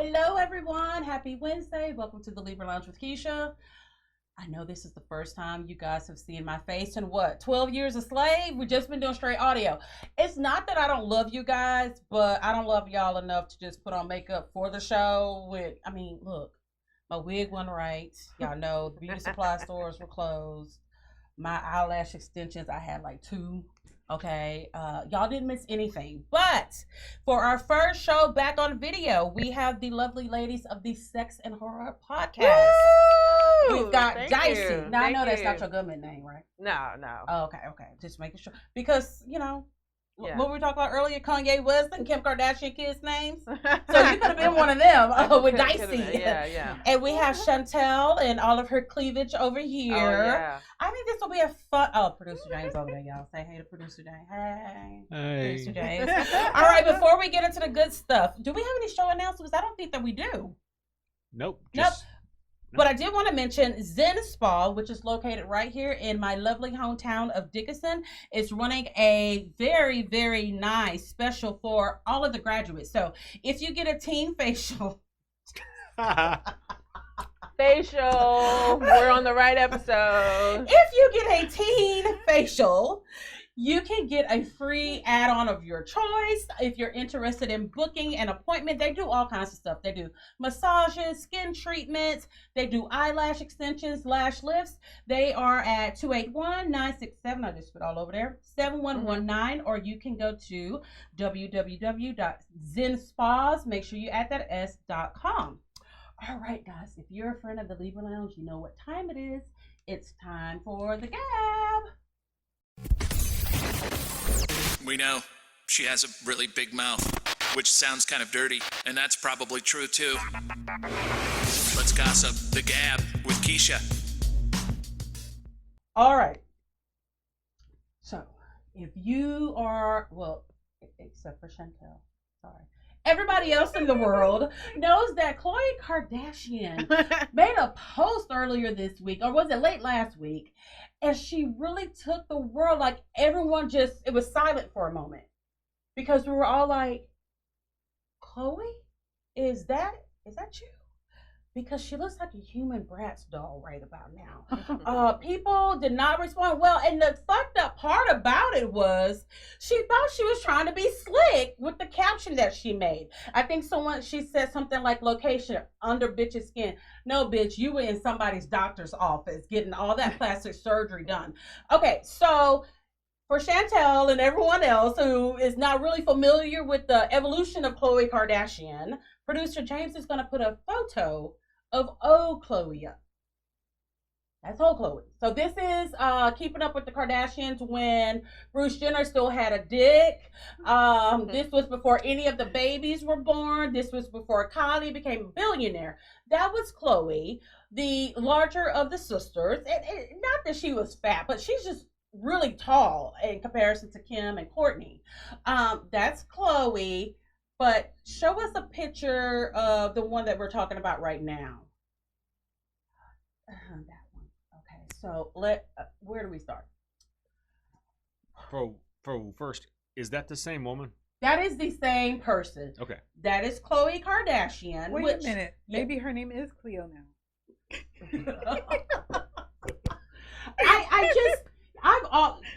Hello, everyone. Happy Wednesday. Welcome to the Libra Lounge with Keisha. I know this is the first time you guys have seen my face in 12 years a slave? We've just been doing straight audio. It's not that I don't love you guys, but I don't love y'all enough to just put on makeup for the show. Look, my wig wasn't right. Y'all know the beauty supply stores were closed. My eyelash extensions, I had like two. Okay, y'all didn't miss anything. But for our first show back on video, we have the lovely ladies of the Sex and Horror podcast. Woo! We've got Thank Dicey. you. Now, I Thank know that's you. not your government name, right? No. Oh, okay. Just making sure. Because, Yeah. what we talked about earlier, Kanye West and Kim Kardashian kids' names. So you could have been one of them with Dicey. Yeah. And we have Chantell and all of her cleavage over here. Oh, yeah. I think this will be a fun. Oh, producer James over there, y'all. Say hey to producer James. Hey. Producer James. All right, before we get into the good stuff, do we have any show announcements? I don't think that we do. Nope. But I did want to mention Zen Spa, which is located right here in my lovely hometown of Dickinson, is running a very, very nice special for all of the graduates. So if you get a teen facial, We're on the right episode. if you get a teen facial, you can get a free add-on of your choice. If you're interested in booking an appointment, they do all kinds of stuff. They do massages, skin treatments. They do eyelash extensions, lash lifts. They are at 281-967, I just spit all over there, 7119, or you can go to www.zenspas, make sure you add that s.com. All right, guys, if you're a friend of the Libra Lounge, you know what time it is. It's time for the gab. We know she has a really big mouth, which sounds kind of dirty, and that's probably true too. Let's gossip. The Gab with Keisha. All right. So, if you are, except for Chantell, sorry. Everybody else in the world knows that Khloe Kardashian made a post earlier this week, or was it late last week? And she really took the world, like everyone it was silent for a moment. Because we were all like, Khloe, is that you? Because she looks like a human Bratz doll right about now. People did not respond well. And the fucked up part about it was she thought she was trying to be slick with the caption that she made. I think she said something like location under bitch's skin. No, bitch, you were in somebody's doctor's office getting all that plastic surgery done. Okay, so for Chantell and everyone else who is not really familiar with the evolution of Khloe Kardashian, producer James is going to put a photo of old Khloe up. That's old Khloe. So this is keeping up with the Kardashians when Bruce Jenner still had a dick. This was before any of the babies were born. This was before Kylie became a billionaire. That was Khloe, the larger of the sisters. And not that she was fat, but she's just really tall in comparison to Kim and Kourtney. That's Khloe. But show us a picture of the one that we're talking about right now. That one. Okay, so where do we start? For first, is that the same woman? That is the same person. Okay. That is Khloe Kardashian. Wait a minute. Maybe her name is Cleo now.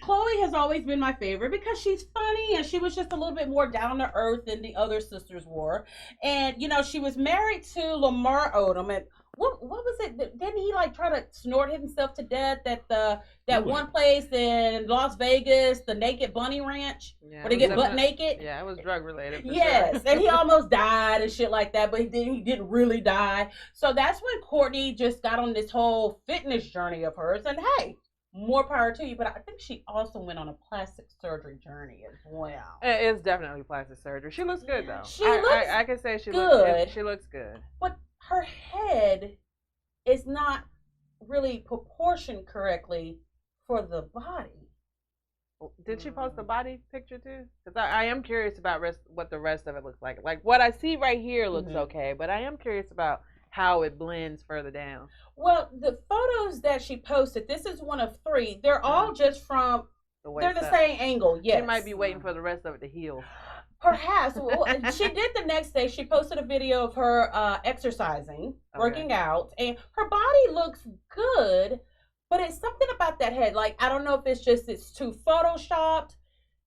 Khloe has always been my favorite because she's funny and she was just a little bit more down to earth than the other sisters were. And she was married to Lamar Odom, and what was it? Didn't he try to snort himself to death at that one place in Las Vegas, the Naked Bunny Ranch, where they get butt naked? Yeah, it was drug related. Yes, sure. And he almost died and shit like that, but he didn't really die. So that's when Kourtney just got on this whole fitness journey of hers, and hey, more power to you. But I think she also went on a plastic surgery journey as well. It's definitely plastic surgery. She looks good though. I can say she good. She looks good. But her head is not really proportioned correctly for the body. Did she post a body picture too? Because I am curious about what the rest of it looks like. Like what I see right here looks okay, but I am curious about how it blends further down. Well, the photos that she posted, this is one of 3. They're all just from, they're the same angle, yes. She might be waiting for the rest of it to heal. Perhaps. Well, she did the next day. She posted a video of her exercising, working out, and her body looks good, but it's something about that head. Like, I don't know if it's too photoshopped.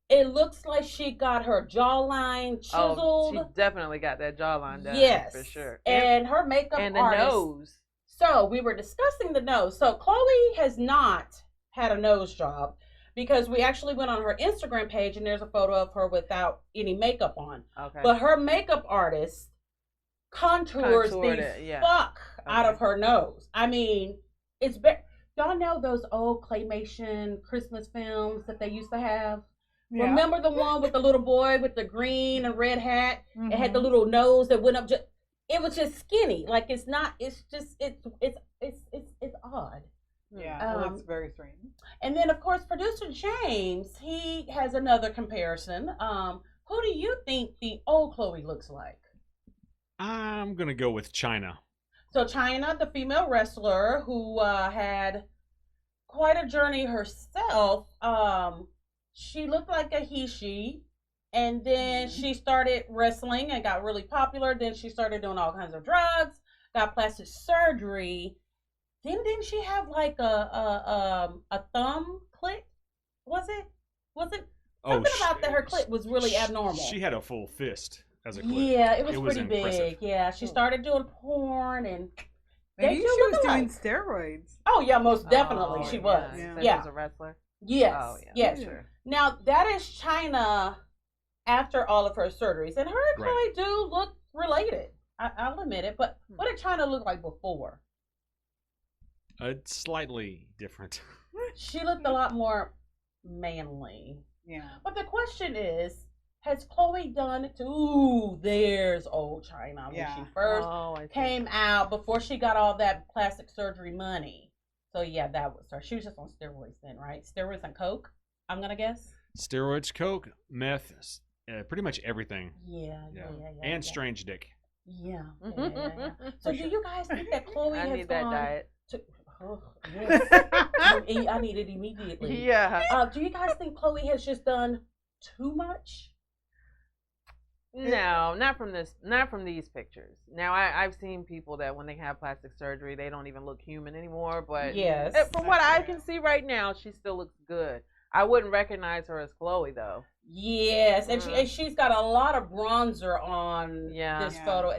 It looks like she got her jawline chiseled. Oh, she definitely got that jawline done. Yes, for sure. And her makeup and the artist. nose. So we were discussing the nose. So Khloe has not had a nose job because we actually went on her Instagram page and there's a photo of her without any makeup on. Okay. But her makeup artist contoured the fuck out of her nose. I mean, it's y'all know those old claymation Christmas films that they used to have? Yeah. Remember the one with the little boy with the green and red hat? Mm-hmm. It had the little nose that went up. It was just skinny. Like, it's not. It's just. It's odd. Yeah, it looks very strange. And then, of course, producer James, he has another comparison. Who do you think the old Khloe looks like? I'm gonna go with China. So China, the female wrestler who had quite a journey herself. She looked like a he-she. And then she started wrestling and got really popular. Then she started doing all kinds of drugs, got plastic surgery. Then didn't she have like a thumb clit? Was it? Something about that her clit was really abnormal. She had a full fist as a clit. Yeah, it was pretty big. Impressive. Yeah, she started doing porn and maybe she was doing steroids. Oh yeah, most definitely she was. Yeah. She was a wrestler. Yes. Oh, yeah. Yes. Sure. Now that is China. After all of her surgeries, and her and Khloe do look related. I'll admit it. But what did China look like before? It's slightly different. She looked a lot more manly. Yeah. But the question is, has Khloe done it? Ooh, there's old China when she first came out before she got all that plastic surgery money. So yeah, that was her. She was just on steroids then, right? Steroids and coke, I'm gonna guess. Steroids, coke, meth. Pretty much everything. Yeah. And strange dick. Yeah. So do you guys think that Khloe has need gone that diet. Yes. I need it immediately. Yeah. Do you guys think Khloe has just done too much? No, not from these pictures. Now I've seen people that when they have plastic surgery, they don't even look human anymore. But yes, from what I can see right now, she still looks good. I wouldn't recognize her as Khloe though. Yes, and she's got a lot of bronzer on this photo.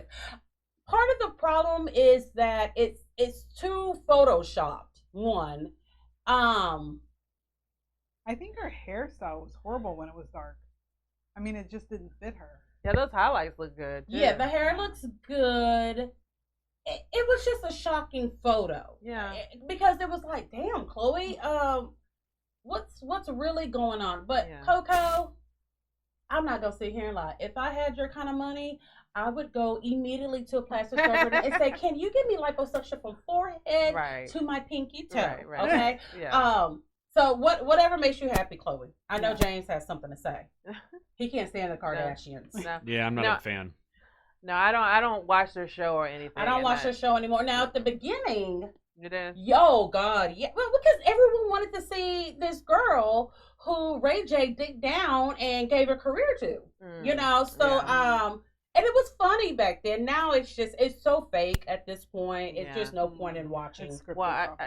Part of the problem is that it's too photoshopped. One, I think her hairstyle was horrible when it was dark. I mean, it just didn't fit her. Yeah, those highlights look good. Too. Yeah, the hair looks good. It was just a shocking photo. Yeah, because it was like, damn, Khloe, what's really going on? But Coco, I'm not gonna sit here and lie. If I had your kind of money, I would go immediately to a plastic surgeon and say, "Can you give me liposuction from forehead to my pinky toe?" Right. Okay. Yeah. So whatever makes you happy, Khloe. I know James has something to say. He can't stand the Kardashians. No. Yeah, I'm not a fan. No, I don't watch their show or anything. I don't watch their show anymore. Now at the beginning. You did? Yo, God, yeah. Well, because everyone wanted to see this girl who Ray J digged down and gave a career to. You know, so and it was funny back then. Now it's so fake at this point. It's just no point in watching. Well,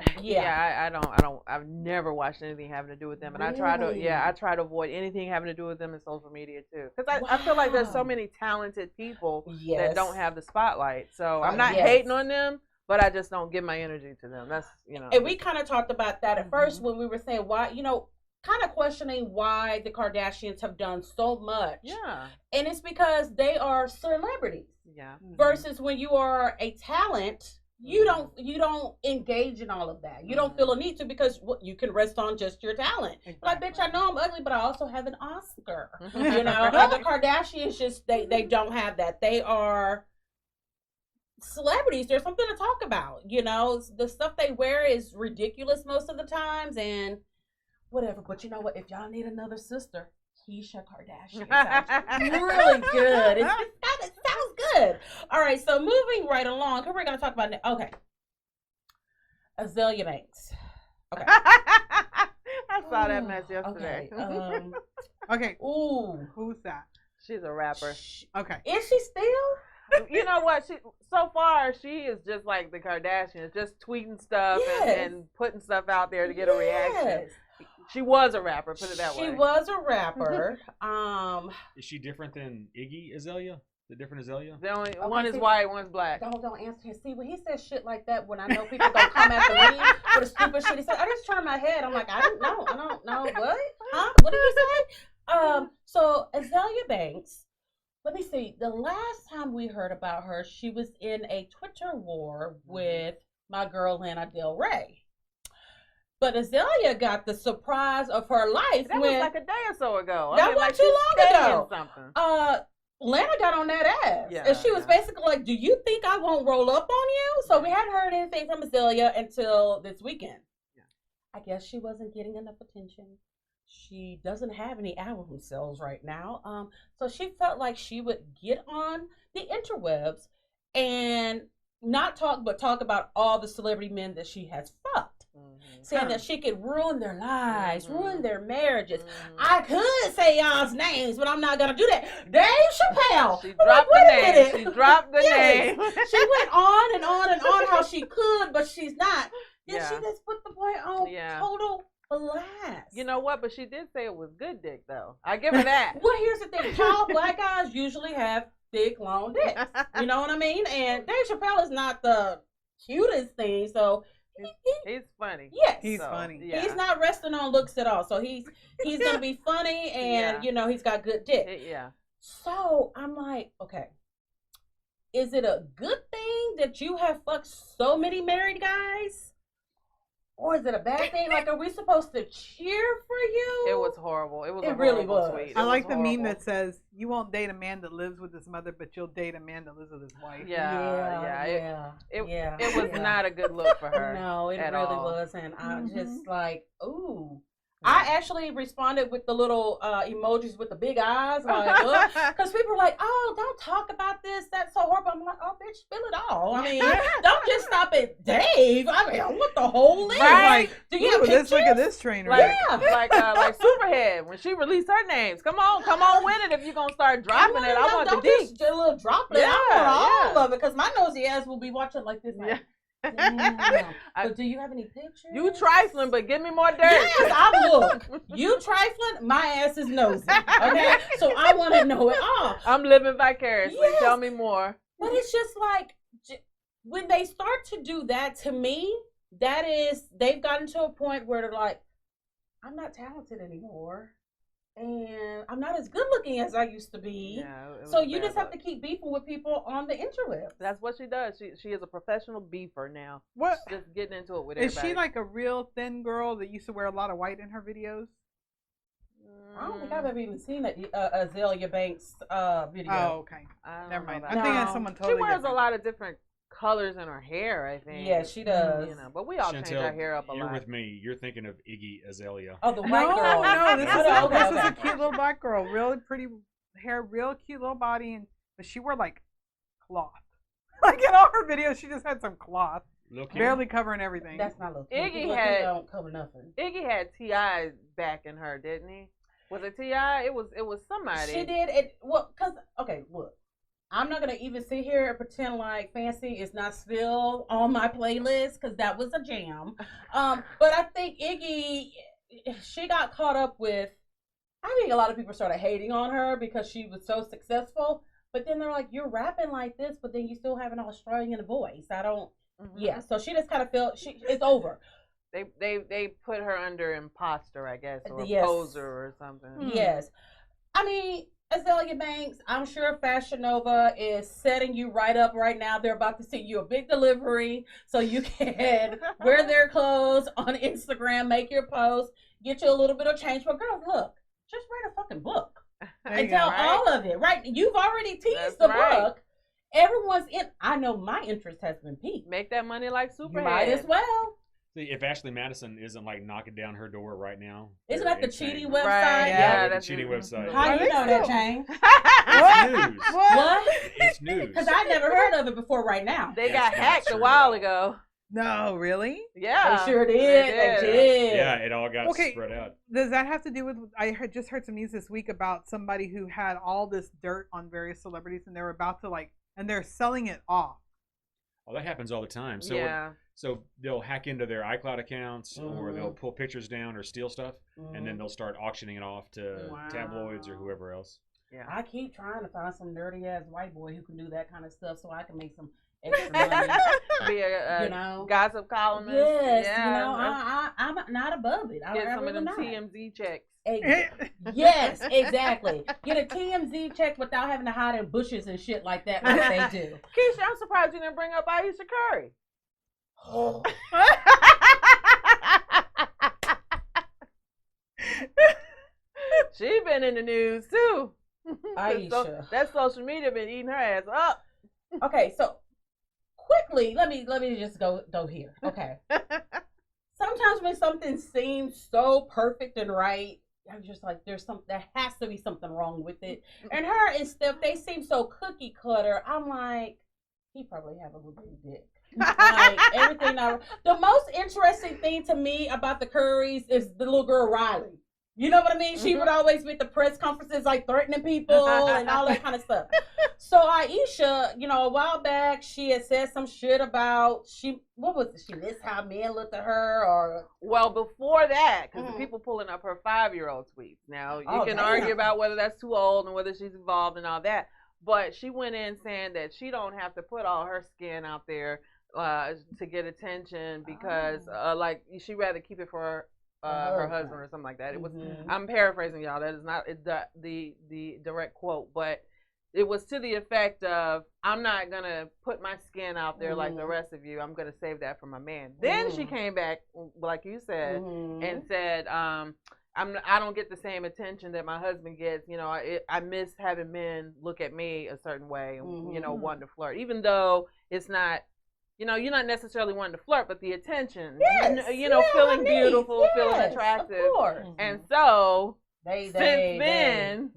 I've never watched anything having to do with them, and I try to avoid anything having to do with them in social media too, because I feel like there's so many talented people that don't have the spotlight. So I'm not hating on them. But I just don't give my energy to them. That's, And we kind of talked about that at first when we were saying why, kind of questioning why the Kardashians have done so much. Yeah. And it's because they are celebrities. Yeah. Versus when you are a talent, you don't engage in all of that. You don't feel a need to because you can rest on just your talent. Exactly. Like, bitch, I know I'm ugly, but I also have an Oscar. The Kardashians just they don't have that. They are celebrities. There's something to talk about. The stuff they wear is ridiculous most of the times and whatever. But you know what? If y'all need another sister, Keisha Kardashian sounds really good. It sounds good. All right, so moving right along, we're going to talk about Azealia Banks. Okay. I saw that mess yesterday. Okay. Okay. Ooh, who's that? She's a rapper. Okay. Is she still? You know what? So far she is just like the Kardashians, just tweeting stuff and putting stuff out there to get a reaction. She was a rapper, put it that way. She was a rapper. Is she different than Iggy Azalea? The different Azalea? The only one is white, one's black. Don't answer him. See, when he says shit like that, when I know people don't come after me for the stupid shit he said, I just turn my head. I'm like, I don't know. What? Huh? What did you say? So Azealia Banks. Let me see. The last time we heard about her, she was in a Twitter war with my girl Lana Del Rey. But Azealia got the surprise of her life. That was like a day or so ago. That wasn't too long ago. Something. Lana got on that ass. And she was basically like, do you think I won't roll up on you? So we hadn't heard anything from Azealia until this weekend. Yeah. I guess she wasn't getting enough attention. She doesn't have any album sales right now. So she felt like she would get on the interwebs and not talk, but talk about all the celebrity men that she has fucked. Saying that she could ruin their lives, ruin their marriages. I could say y'all's names, but I'm not gonna do that. Dave Chappelle. She dropped the name. She dropped the name. She went on and on and on how she could, but she's not. Then she just put the boy on total blast. You know what? But she did say it was good dick, though. I give her that. Well, here's the thing. Tall black guys usually have thick, long dicks. You know what I mean? And Dave Chappelle is not the cutest thing, so. He's funny. Yes, he's funny. Yeah. He's not resting on looks at all. So he's gonna be funny, and you know he's got good dick. So I'm like, okay, is it a good thing that you have fucked so many married guys? Or is it a bad thing? Like, are we supposed to cheer for you? It was horrible. It was. It really was. Tweet. I like the meme that says, "You won't date a man that lives with his mother, but you'll date a man that lives with his wife." It was not a good look for her. No, it really wasn't. I just like, ooh. I actually responded with the little emojis with the big eyes, like, because people were like, "Oh, don't talk about this. That's so horrible." I'm like, "Oh, bitch, spill it all." I mean, don't just stop at Dave. I mean, I want the whole list. Right? Like, do you have pictures? Look at this trainer. Like Superhead when she released her names. Come on with it. If you're gonna start dropping it, I want the dick. Just a little droplet. I want all of it because my nosy ass will be watching like this. Like, damn. But do you have any pictures? You trifling, but give me more dirt. Yes, I look. You trifling, my ass is nosy. Okay, so I want to know it all. I'm living vicariously. Yes. Tell me more. But it's just like when they start to do that to me, that is they've gotten to a point where they're like, I'm not talented anymore. And I'm not as good looking as I used to be. So you just have to keep beefing with people on the interweb. That's what she does. She is a professional beefer now. What? Just getting into it with everybody. Is she like a real thin girl that used to wear a lot of white in her videos? I don't think I've ever even seen that Azealia Banks video. Oh, okay. Never mind. I think that's someone totally She wears different. a lot of different colors in her hair, I think. Yeah, she does. You know, but we all change our hair up a lot. You're with me. You're thinking of Iggy Azalea. Oh, the white girl. No, this is a cute little black girl. Really pretty hair, real cute little body, but she wore like cloth. Like in all her videos, she just had some cloth, barely covering everything. That's not look. Iggy don't cover nothing. Iggy had T.I. backing her, didn't he? Was it T.I.? It was somebody. She did it. Well, cause okay, look. I'm not going to even sit here and pretend like Fancy is not still on my playlist because that was a jam. But I think Iggy, she got caught up with, I think a lot of people started hating on her because she was so successful. But then they're like, you're rapping like this, but then you still have an Australian voice. I don't, so she just kind of felt, it's over. They put her under imposter, I guess, or poser or something. Yes. I mean, Azealia Banks, I'm sure Fashion Nova is setting you right up right now. They're about to send you a big delivery so you can wear their clothes on Instagram, make your post, get you a little bit of change. But girls, look, just write a fucking book and tell all of it. Right? You've already teased the book. Everyone's in. I know my interest has been piqued. Make that money like Superhead. You might as well. See, if Ashley Madison isn't like knocking down her door right now. Isn't that the cheating website? Right. Yeah, that's the cheating website. How do you know that, Jane? It's news. What? It's news. Because I never heard of it before right now. They got hacked a while ago. No, really? Yeah. They sure did. They did. Yeah, it all got spread out. Does that have to do with? Just heard some news this week about somebody who had all this dirt on various celebrities, and they were about to and they're selling it off. Oh, that happens all the time. So so they'll hack into their iCloud accounts, or they'll pull pictures down or steal stuff, and then they'll start auctioning it off to tabloids or whoever else. Yeah. I keep trying to find some dirty ass white boy who can do that kind of stuff, so I can make some extra money. Be a gossip columnist. Yes, I'm not above it. Get some of them TMZ checks. Yes, exactly. Get a TMZ check without having to hide in bushes and shit like that, like they do. Keisha, I'm surprised you didn't bring up Aisha Curry. Oh. She been in the news too. Aisha. That social media been eating her ass up. Okay, so quickly, let me just go here. Okay. Sometimes when something seems so perfect and right, I'm just like, there has to be something wrong with it. And her and Steph, they seem so cookie cutter. I'm like, he probably have a little bit of dick. Like everything. The most interesting thing to me about the Currys is the little girl Riley. You know what I mean? She would always be at the press conferences, like threatening people and all that kind of stuff. So Aisha, a while back, she had said some shit about what was it? She missed how men looked at her, or well, before that, because the people pulling up her 5-year-old tweets. Now you can argue about whether that's too old and whether she's involved and all that, but she went in saying that she don't have to put all her skin out there to get attention because like she'd rather keep it for her husband or something like that. It was I'm paraphrasing y'all. That is not the direct quote, but it was to the effect of, I'm not gonna put my skin out there like the rest of you. I'm gonna save that for my man. Then she came back, like you said, and said, I don't get the same attention that my husband gets. I miss having men look at me a certain way, wanting to flirt, even though it's not. You're not necessarily wanting to flirt, but the attention, feeling beautiful, feeling attractive. Of course. And so, since then,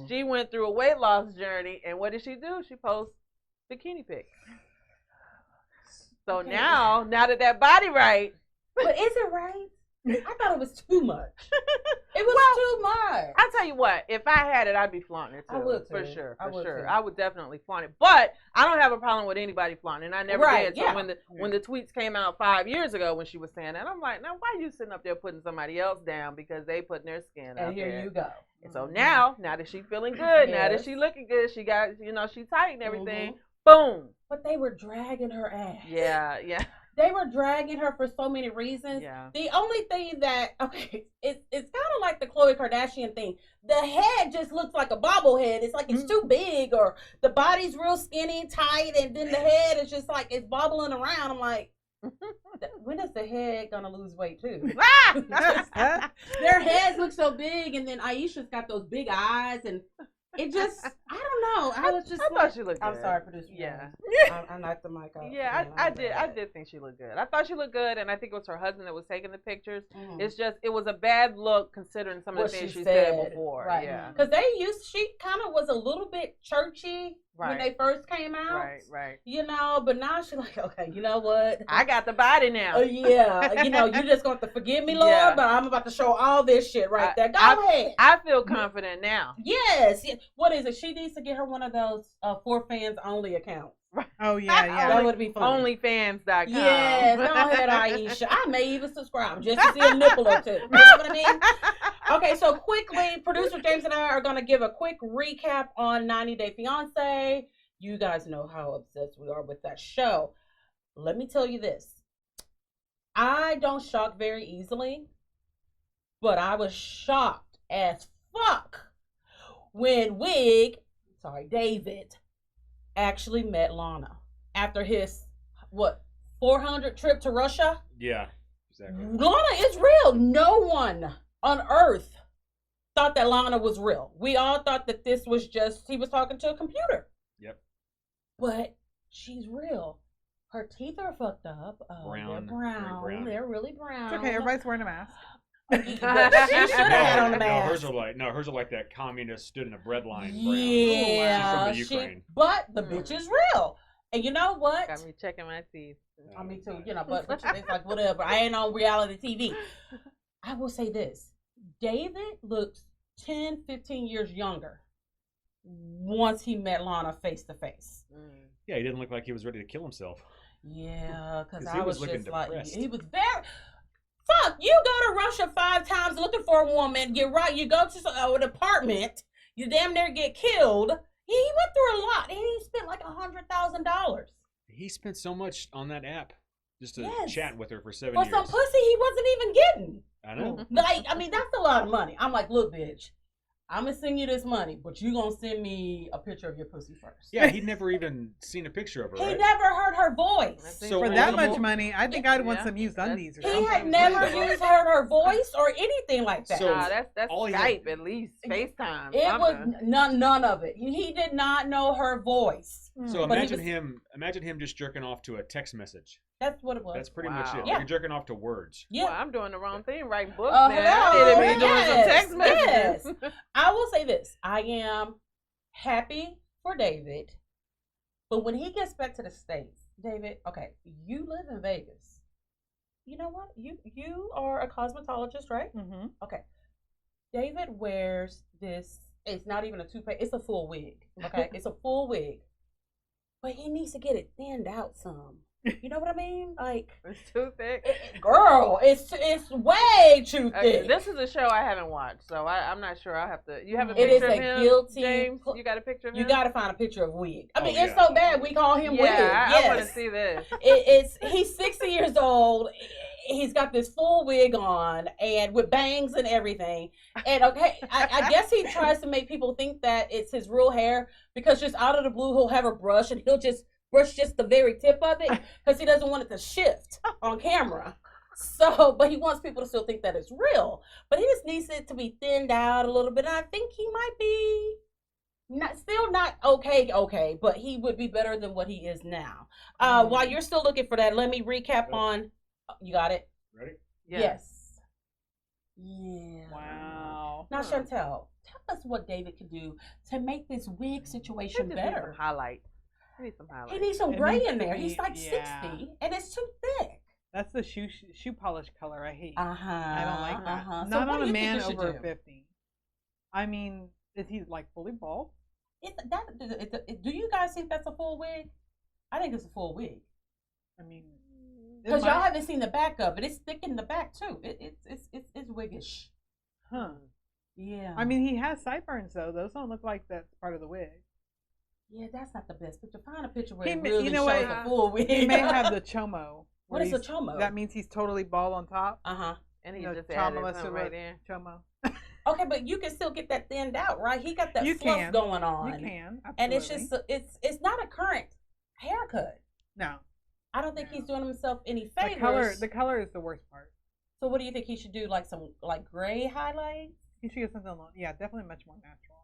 she went through a weight loss journey, and what did she do? She posts bikini pics. So now that body right. But is it right? I thought it was too much. It was too much. I'll tell you what, if I had it, I'd be flaunting it too. I would too. For sure. I would definitely flaunt it. But I don't have a problem with anybody flaunting. I never did. So when the tweets came out 5 years ago when she was saying that, I'm like, now why are you sitting up there putting somebody else down because they putting their skin out there? And here you go. And so now that she's feeling good, now that she looking good, she got, she tight and everything, boom. But they were dragging her ass. Yeah. They were dragging her for so many reasons. Yeah. The only thing that, it's kind of like the Khloe Kardashian thing. The head just looks like a bobblehead. It's like it's too big, or the body's real skinny, tight, and then the head is just like it's bobbling around. I'm like, when is the head gonna lose weight too? Their heads look so big, and then Aisha's got those big eyes, and it just, I don't know. I thought she looked good. I'm sorry, producer. Yeah. I knocked the mic off. Yeah, I did think she looked good. I thought she looked good, and I think it was her husband that was taking the pictures. It's just, it was a bad look considering some of the things she said before. Right. Yeah. Because she kind of was a little bit churchy when they first came out. Right. But now she's like, okay, you know what? I got the body now. Yeah. You just going to forgive me, Lord, but I'm about to show all this shit right there. Go ahead. I feel confident now. Yes. What is it? She needs to get her one of those for fans only accounts. Oh, yeah. That would be fun. Onlyfans.com. Yes, go ahead, Aisha. I may even subscribe just to see a nipple or two. You know what I mean? Okay, so quickly, producer James and I are going to give a quick recap on 90 Day Fiance. You guys know how obsessed we are with that show. Let me tell you this. I don't shock very easily, but I was shocked as fuck when David actually met Lana after his 400 trip to Russia. Yeah, exactly. Lana is real. No one on earth thought that Lana was real. We all thought that this was just he was talking to a computer. Yep. But she's real. Her teeth are fucked up. They're brown. They're really brown. It's okay. Everybody's wearing a mask. She should have had on the mask. Hers are like that communist stood in a bread line. Yeah, She's from the Ukraine. But the bitch is real. And you know what? Got me checking my teeth. Me too. You know, but it's like whatever. I ain't on reality TV. I will say this: David looks 10, 15 years younger once he met Lana face to face. Yeah, he didn't look like he was ready to kill himself. Yeah, because he I was looking just depressed. like, he was very. Fuck, you go to Russia 5 times looking for a woman. You're right. You go to an apartment. You damn near get killed. He went through a lot. He spent like $100,000. He spent so much on that app just to chat with her for 7 For years. some pussy he wasn't even getting. I know. Like, I mean, that's a lot of money. I'm like, look, bitch, I'm going to send you this money, but you going to send me a picture of your pussy first. Yeah, he'd never even seen a picture of her, He never heard her voice. So for that much money, I think I'd want some used undies or something. He had never heard her voice or anything like that. So that's Skype at least, FaceTime. It something. was none of it. He did not know her voice. So imagine him just jerking off to a text message. That's what it was. That's pretty much it. Yeah. You're jerking off to words. Yeah, well, I'm doing the wrong thing, writing books now. Hello. I doing some text messages. Yes. I will say this: I am happy for David, but when he gets back to the States, David, okay, you live in Vegas. You know what? You are a cosmetologist, right? Mm-hmm. Okay. David wears this. It's not even a toupee. It's a full wig. Okay, it's a full wig, but he needs to get it thinned out some. You know what I mean? Like, it's too thick. Girl, it's way too thick. Okay, this is a show I haven't watched, so I'm not sure. I'll have to. You have a picture of him? It is a guilty. James, you got a picture of him? You got to find a picture of Wig. I mean, it's so bad we call him Wig. I want to see this. He's 60 years old. He's got this full wig on and with bangs and everything. And okay, I guess he tries to make people think that it's his real hair because just out of the blue he'll have a brush and he'll just brush just the very tip of it because he doesn't want it to shift on camera. So, but he wants people to still think that it's real. But he just needs it to be thinned out a little bit. And I think he might be still not okay, but he would be better than what he is now. While you're still looking for that, let me recap on. You got it? Ready? Yes. Yeah. Wow. Now, Chantell, tell us what David can do to make this wig situation better. Highlight. He needs some highlights. He needs some gray in there. He's like 60, and it's too thick. That's the shoe polish color I hate. I don't like that. So not what on do a you man think you over should do? 50. I mean, is he like fully bald? Do you guys think that's a full wig? I think it's a full wig. I mean, because y'all haven't seen the back of it. It's thick in the back too. It's wiggish. Huh. Yeah. I mean, he has sideburns though. Those don't look like that's part of the wig. Yeah, that's not the best picture. Find a picture where He it may- really you know shows what? the full wig. He may have the chomo. What is a chomo? That means he's totally bald on top. And he You know, just Chama added something right there. Chomo. Okay, but you can still get that thinned out, right? He got that You fluff can. going on. You can. Absolutely. And it's just it's not a current haircut. No. I don't think he's doing himself any favors. The color is the worst part. So what do you think he should do? Like some gray highlights? He should get something along. Yeah, definitely much more natural.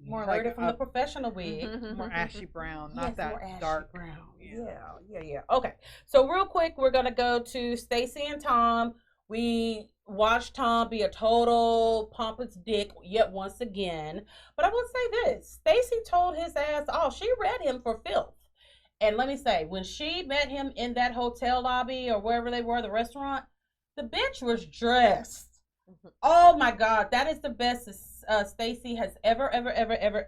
More like it from the professional wig. More ashy brown, not Yes, that more ashy dark brown. Yeah. Yeah. Okay. So real quick, we're gonna go to Stacey and Tom. We watched Tom be a total pompous dick yet once again. But I will say this: Stacey told his ass off. She read him for filth. And let me say, when she met him in that hotel lobby or wherever they were, the restaurant, the bitch was dressed. Oh my God, that is the best Stacey has ever.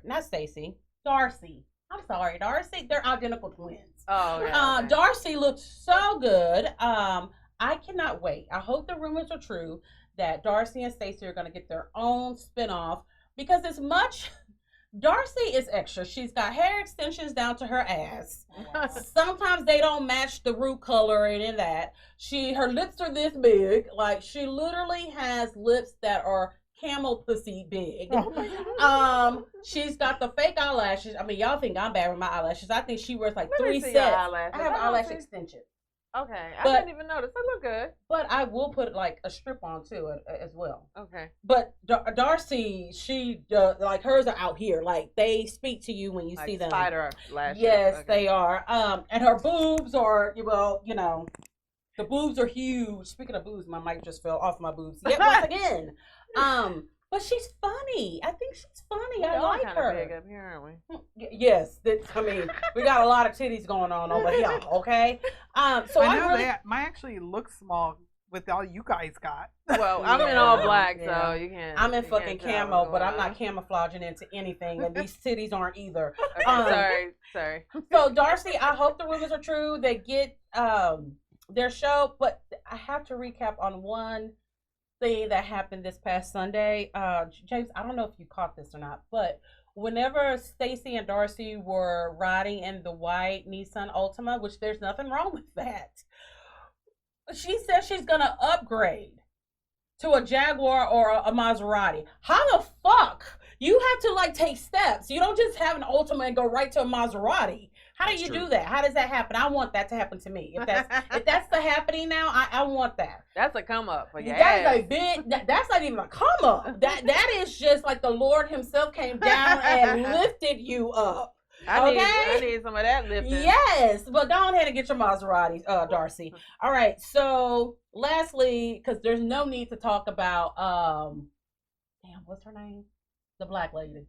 Not Stacey, Darcy. I'm sorry, Darcy. They're identical twins. Oh, yeah. Okay. Darcy looks so good. I cannot wait. I hope the rumors are true that Darcy and Stacey are going to get their own spinoff because as much. Darcy is extra. She's got hair extensions down to her ass. Sometimes they don't match the root color and in that. Her lips are this big. Like she literally has lips that are camel pussy big. She's got the fake eyelashes. I mean, y'all think I'm bad with my eyelashes. I think she wears like 3 sets. I have eyelash extensions. Okay, I didn't even notice. They look good. But I will put like a strip on too as well. Okay. But Darcy, she like hers are out here. Like they speak to you when you see them. Spider lashes. Yes, they are. And her boobs are the boobs are huge. Speaking of boobs, my mic just fell off my boobs yet once again. But she's funny. I think she's funny. I like her. Big up here, aren't we? Yes, I mean, we got a lot of titties going on over here. Okay. So I know that mine actually looks small with all you guys got. Well, I'm in all black, so you can't. I'm in fucking camo, but I'm not camouflaging into anything, and these titties aren't either. Okay, sorry. So Darcy, I hope the rumors are true. They get their show, but I have to recap on one thing that happened this past Sunday. James, I don't know if you caught this or not, but whenever Stacey and Darcy were riding in the white Nissan Altima, which there's nothing wrong with that, she says she's gonna upgrade to a Jaguar or a Maserati. How the fuck? You have to like take steps. You don't just have an Altima and go right to a Maserati. How do you do that? How does that happen? I want that to happen to me. If that's the happening now, I want that. That's a come up for your That ass. is a big. That's not even a come up. That is just like the Lord Himself came down and lifted you up. I need some of that lifting. Yes, but go ahead and get your Maserati, Darcy. All right. So, lastly, because there's no need to talk about what's her name? The black lady.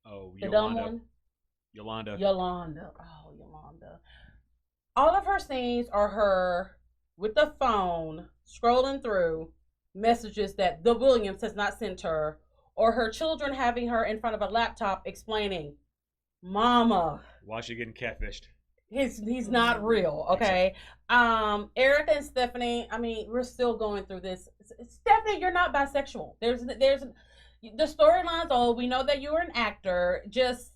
Oh, the Yolanda. dumb one. Yolanda. Oh, Yolanda. All of her scenes are her with the phone scrolling through messages that the Williams has not sent her, or her children having her in front of a laptop explaining, "Mama, why is she getting catfished?" He's not real, okay? Erica and Stephanie, I mean, we're still going through this. Stephanie, you're not bisexual. There's the storylines. Oh, we know that you're an actor. Just,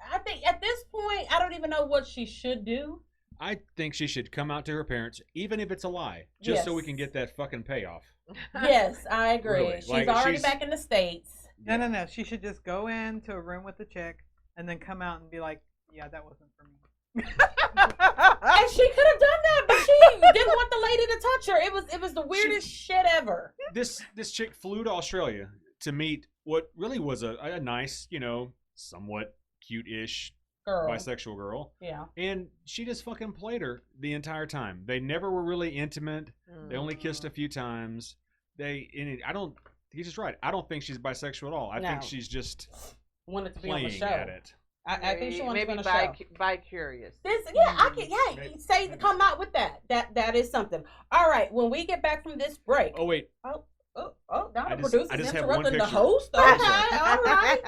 I think at this point, I don't even know what she should do. I think she should come out to her parents, even if it's a lie, just so we can get that fucking payoff. Yes, I agree. Really? She's Like, already back in the States. No. She should just go into a room with a chick and then come out and be like, "Yeah, that wasn't for me." And she could have done that, but she didn't want the lady to touch her. It was the weirdest shit ever. This chick flew to Australia to meet what really was a nice, somewhat cute-ish bisexual girl. Yeah. And she just fucking played her the entire time. They never were really intimate. They only kissed a few times. He's just right. I don't think she's bisexual at all. I think she's just wanted to be on the playing show. at it. I think she wants to be on the show. Bi-curious. Say to come out with that. That is something. All right, when we get back from this break. Oh wait. Now the producer's interrupting the host. Okay, all right.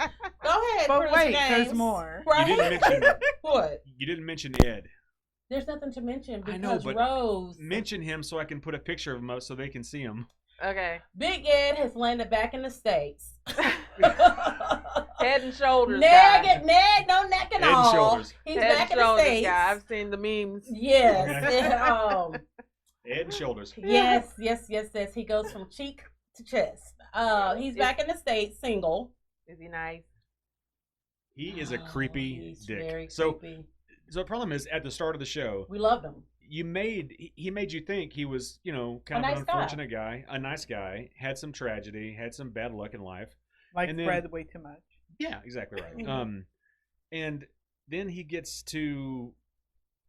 Go ahead, but wait, James. there's more. Right? You didn't mention what? You didn't mention Ed. There's nothing to mention because I know, but Rose. Mention him so I can put a picture of him up so they can see him. Okay. Big Ed has landed back in the States. Head and shoulders. Ned, no neck and all. Shoulders. He's Head back in and the States. Guy. I've seen the memes. Yes. Head and shoulders. Yes. He goes from cheek to chest. He's back in the States, single. Is he nice? He is a creepy dick. Very so creepy. the problem is at the start of the show, we loved him. He made you think he was, kind of an unfortunate guy, a nice guy, had some tragedy, had some bad luck in life. Like Fred way too much. Yeah, exactly right. And then he gets to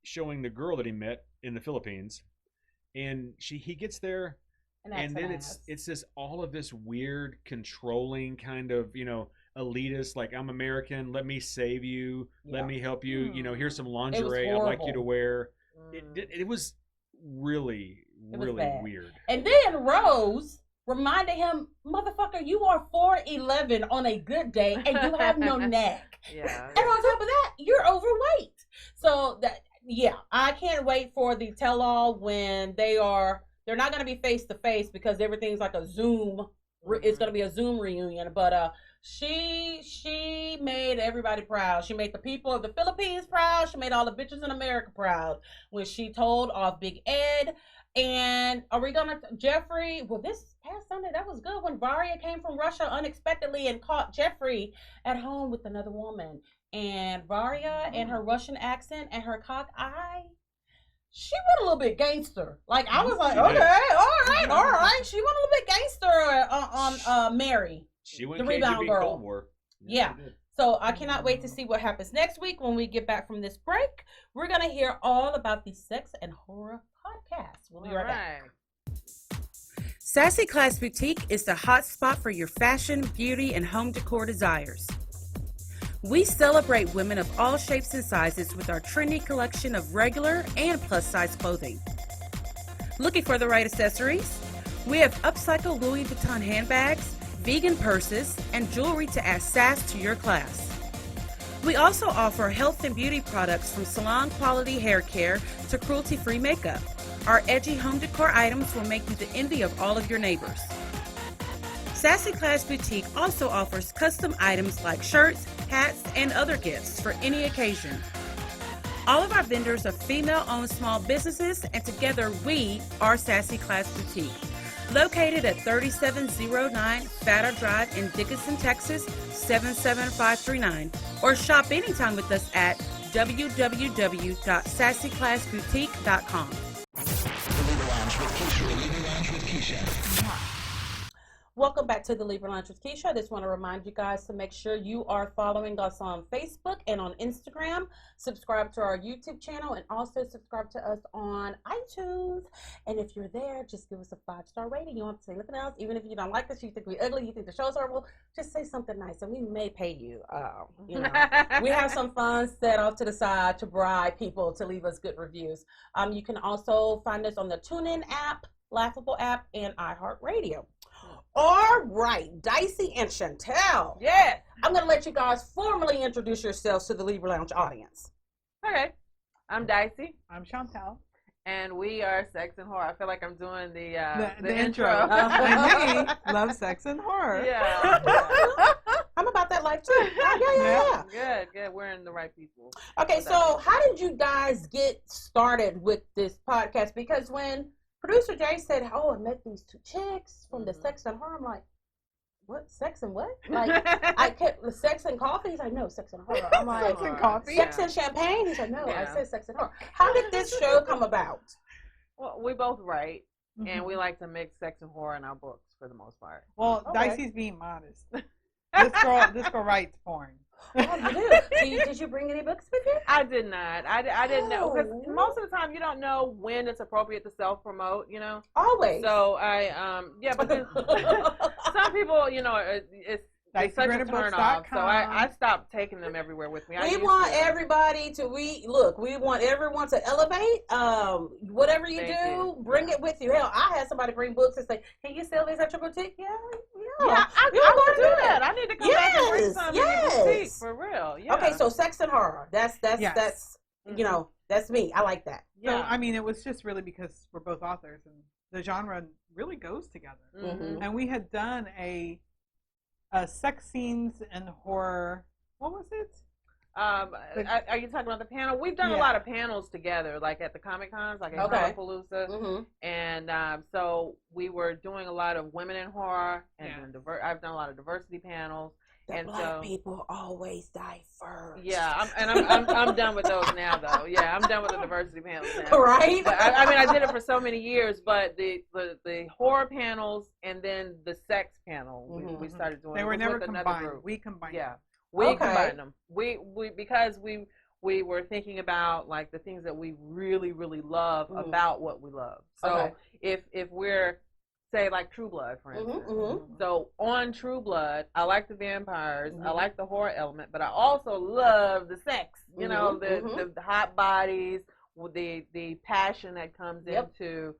showing the girl that he met in the Philippines, and he gets there, and then it's this all of this weird controlling kind of elitist, like, I'm American, let me save you, let me help you, here's some lingerie I'd like you to wear. It was really weird. And then Rose reminded him, "Motherfucker, you are 4'11" on a good day and you have no neck." Yeah. And on top of that, you're overweight. So I can't wait for the tell-all when they're not going to be face to face because everything's like a Zoom. It's going to be a Zoom reunion, but she made everybody proud. She made the people of the Philippines proud. She made all the bitches in America proud when she told off Big Ed. And are we gonna Jeffrey? Well, this past Sunday that was good when Varia came from Russia unexpectedly and caught Jeffrey at home with another woman. And Varia and her Russian accent and her cock eye, she went a little bit gangster. Like, I was like, okay, all right. She went a little bit gangster on Mary. She went the rebound KGB girl. Cold War. Yeah. So I cannot wait to see what happens next week when we get back from this break. We're going to hear all about the Sex and Horror podcast. We'll be right back. Sassy Class Boutique is the hot spot for your fashion, beauty, and home decor desires. We celebrate women of all shapes and sizes with our trendy collection of regular and plus-size clothing. Looking for the right accessories? We have upcycled Louis Vuitton handbags, vegan purses, and jewelry to add sass to your class. We also offer health and beauty products from salon-quality hair care to cruelty-free makeup. Our edgy home decor items will make you the envy of all of your neighbors. Sassy Class Boutique also offers custom items like shirts, hats, and other gifts for any occasion. All of our vendors are female-owned small businesses, and together we are Sassy Class Boutique. Located at 3709 Fatter Drive in Dickinson, Texas, 77539. Or shop anytime with us at www.sassyclassboutique.com. The Libra Lounge with Keisha. The Libra Lounge with Keisha. Welcome back to the Libra Lounge with Keisha. I just want to remind you guys to make sure you are following us on Facebook and on Instagram. Subscribe to our YouTube channel and also subscribe to us on iTunes. And if you're there, just give us a 5-star rating. You want to say nothing else, even if you don't like us, you think we're ugly, you think the show's horrible, just say something nice and we may pay you. You know, we have some funds set off to the side to bribe people to leave us good reviews. You can also find us on the TuneIn app, Laughable app, and iHeartRadio. All right, Dicey and Chantell. Yeah. I'm going to let you guys formally introduce yourselves to the Libra Lounge audience. Okay. I'm Dicey. I'm Chantell. And we are Sex and Horror. I feel like I'm doing the intro. And we love sex and horror. Yeah. I'm about that life too. Yeah. Good. We're in the right people. Okay, so how did you guys get started with this podcast? Because when producer Jay said, "Oh, I met these two chicks from the Sex and Horror," I'm like, "What? Sex and what?" Like, I kept the sex and coffee. He's like, "No, sex and horror." I'm like, Sex and coffee? Sex and champagne. He's like, "No, I said sex and horror." How did this show come about? Well, we both write, and we like to mix sex and horror in our books for the most part. Well, Okay. Dicey's being modest. This girl writes porn. Oh, you do? Did you bring any books with you? I did not. I didn't know, because most of the time you don't know when it's appropriate to self-promote, you know. Always. So but then, some people, you know, it's such a turn off. So I stopped taking them everywhere with me. We want everybody to we want everyone to elevate. Whatever you do, bring it with you. Hell, I had somebody bring books and say, "Can you sell these at your boutique?" Yeah, I want to do that. I need to come back and bring some in your boutique for real. Yeah. Okay, so sex and horror. That's you know, that's me. I like that. So I mean, it was just really because we're both authors and the genre really goes together. Mm-hmm. And we had done a sex scenes and horror. What was it? Are you talking about the panel? We've done a lot of panels together, like at the Comic Cons, like at Palooza, and so we were doing a lot of women in horror, and I've done a lot of diversity panels. And black people always die first. Yeah, I'm done with those now, though. Yeah, I'm done with the diversity panels now. Right. But I mean, I did it for so many years, but the horror panels and then the sex panel, we started doing. They were never combined. We combined. Yeah, we combined them. We because we were thinking about like the things that we really really love about what we love. So if we're say like True Blood, for instance. So on True Blood, I like the vampires, I like the horror element, but I also love the sex. You know, the hot bodies, the passion that comes into.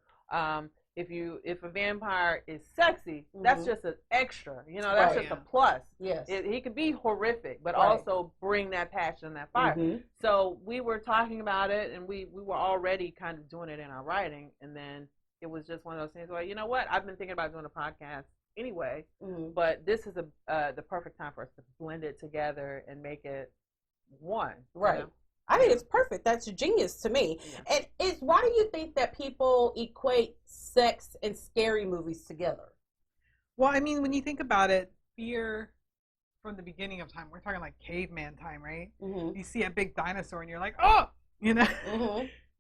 If a vampire is sexy, that's just an extra. You know, that's just a plus. Yes, he could be horrific, but also bring that passion, that fire. So we were talking about it, and we were already kind of doing it in our writing, and then it was just one of those things where, you know what, I've been thinking about doing a podcast anyway, but this is the perfect time for us to blend it together and make it one. Right. You know? I think it's perfect. That's genius to me. Yeah. And why do you think that people equate sex and scary movies together? Well, I mean, when you think about it, fear from the beginning of time, we're talking like caveman time, right? You see a big dinosaur and you're like, oh, you know.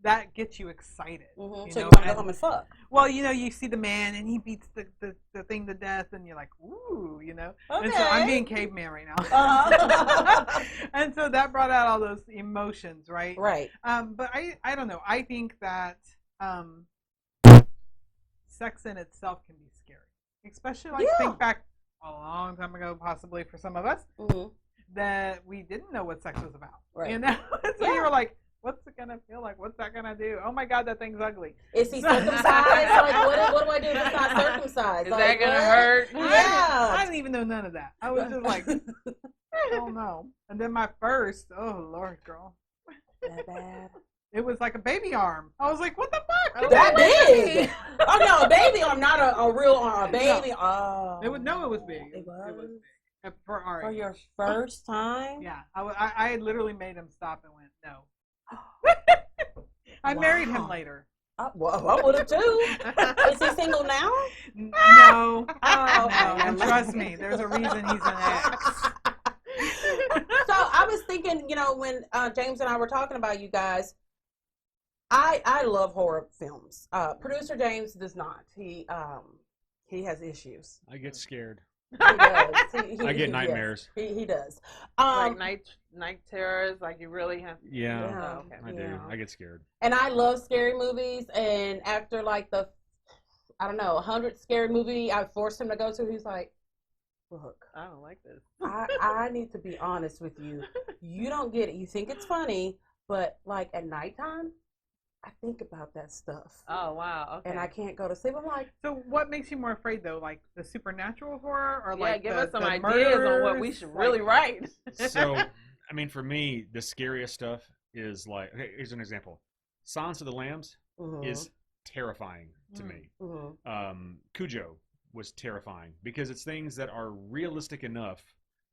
That gets you excited. You so you want to go home and fuck. Well, you know, you see the man and he beats the thing to death and you're like, ooh, you know. Okay. And so I'm being caveman right now. And so that brought out all those emotions, right? Right. But I don't know. I think that sex in itself can be especially think back a long time ago, possibly for some of us, that we didn't know what sex was about. Right. You know, so you were like, "What's it gonna feel like? What's that gonna do? Oh my God, that thing's ugly." Is he circumcised? Like, what do I do if it's not circumcised? Is like, that gonna hurt? Yeah. I didn't even know none of that. I was just like, "Oh no!" And then my first, oh Lord, girl, that bad. it was like a baby arm. I was like, "What the fuck?" That big? Oh no, a baby arm, not a real arm. A baby. No. Oh, It was big. It was? big. For our For age. your first time? Yeah, I had literally made him stop and went, no. I married him later. Well, I would have too. Is he single now? No. Oh, No, and trust me, there's a reason he's an ex. So I was thinking, when James and I were talking about you guys, I love horror films. Producer James does not. He has issues. I get scared. He does. I get nightmares. Yes, he does. Like night terrors, like you really have. Yeah, Yeah. Okay. I do. I get scared. And I love scary movies. And after like the, 100 scary movie I forced him to go to, he's like, look, I don't like this. I need to be honest with you. You don't get it. You think it's funny, but like at nighttime, I think about that stuff. Oh wow. Okay. And I can't go to sleep. I'm like, So what makes you more afraid though? Like the supernatural horror or like give the, us some the ideas on what we murders? should really write. So, I mean, for me, the scariest stuff is like, okay, here's an example. Silence of the Lambs is terrifying to me. Cujo was terrifying because it's things that are realistic enough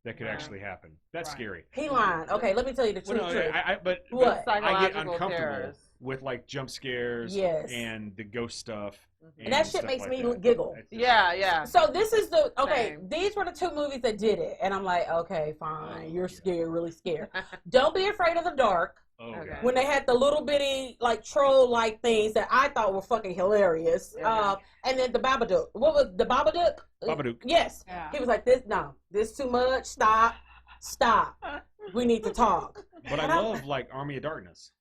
that could actually happen. That's scary. he lying. Okay, let me tell you the truth. Well, no, but What? I get Psychological uncomfortable terrors. with like jump scares Yes. and the ghost stuff. And that shit stuff makes like me that. giggle. It's just- Yeah. So this is Same. these were the two movies that did it. And I'm like, okay, fine. You're scared, really scared. Don't Be Afraid of the Dark. Oh, Okay. God. When they had the little bitty like troll like things that I thought were fucking hilarious. Yeah. And then the Babadook. What was the Babadook? Babadook. Yes. Yeah. He was like, this too much. Stop. We need to talk. But I love like Army of Darkness.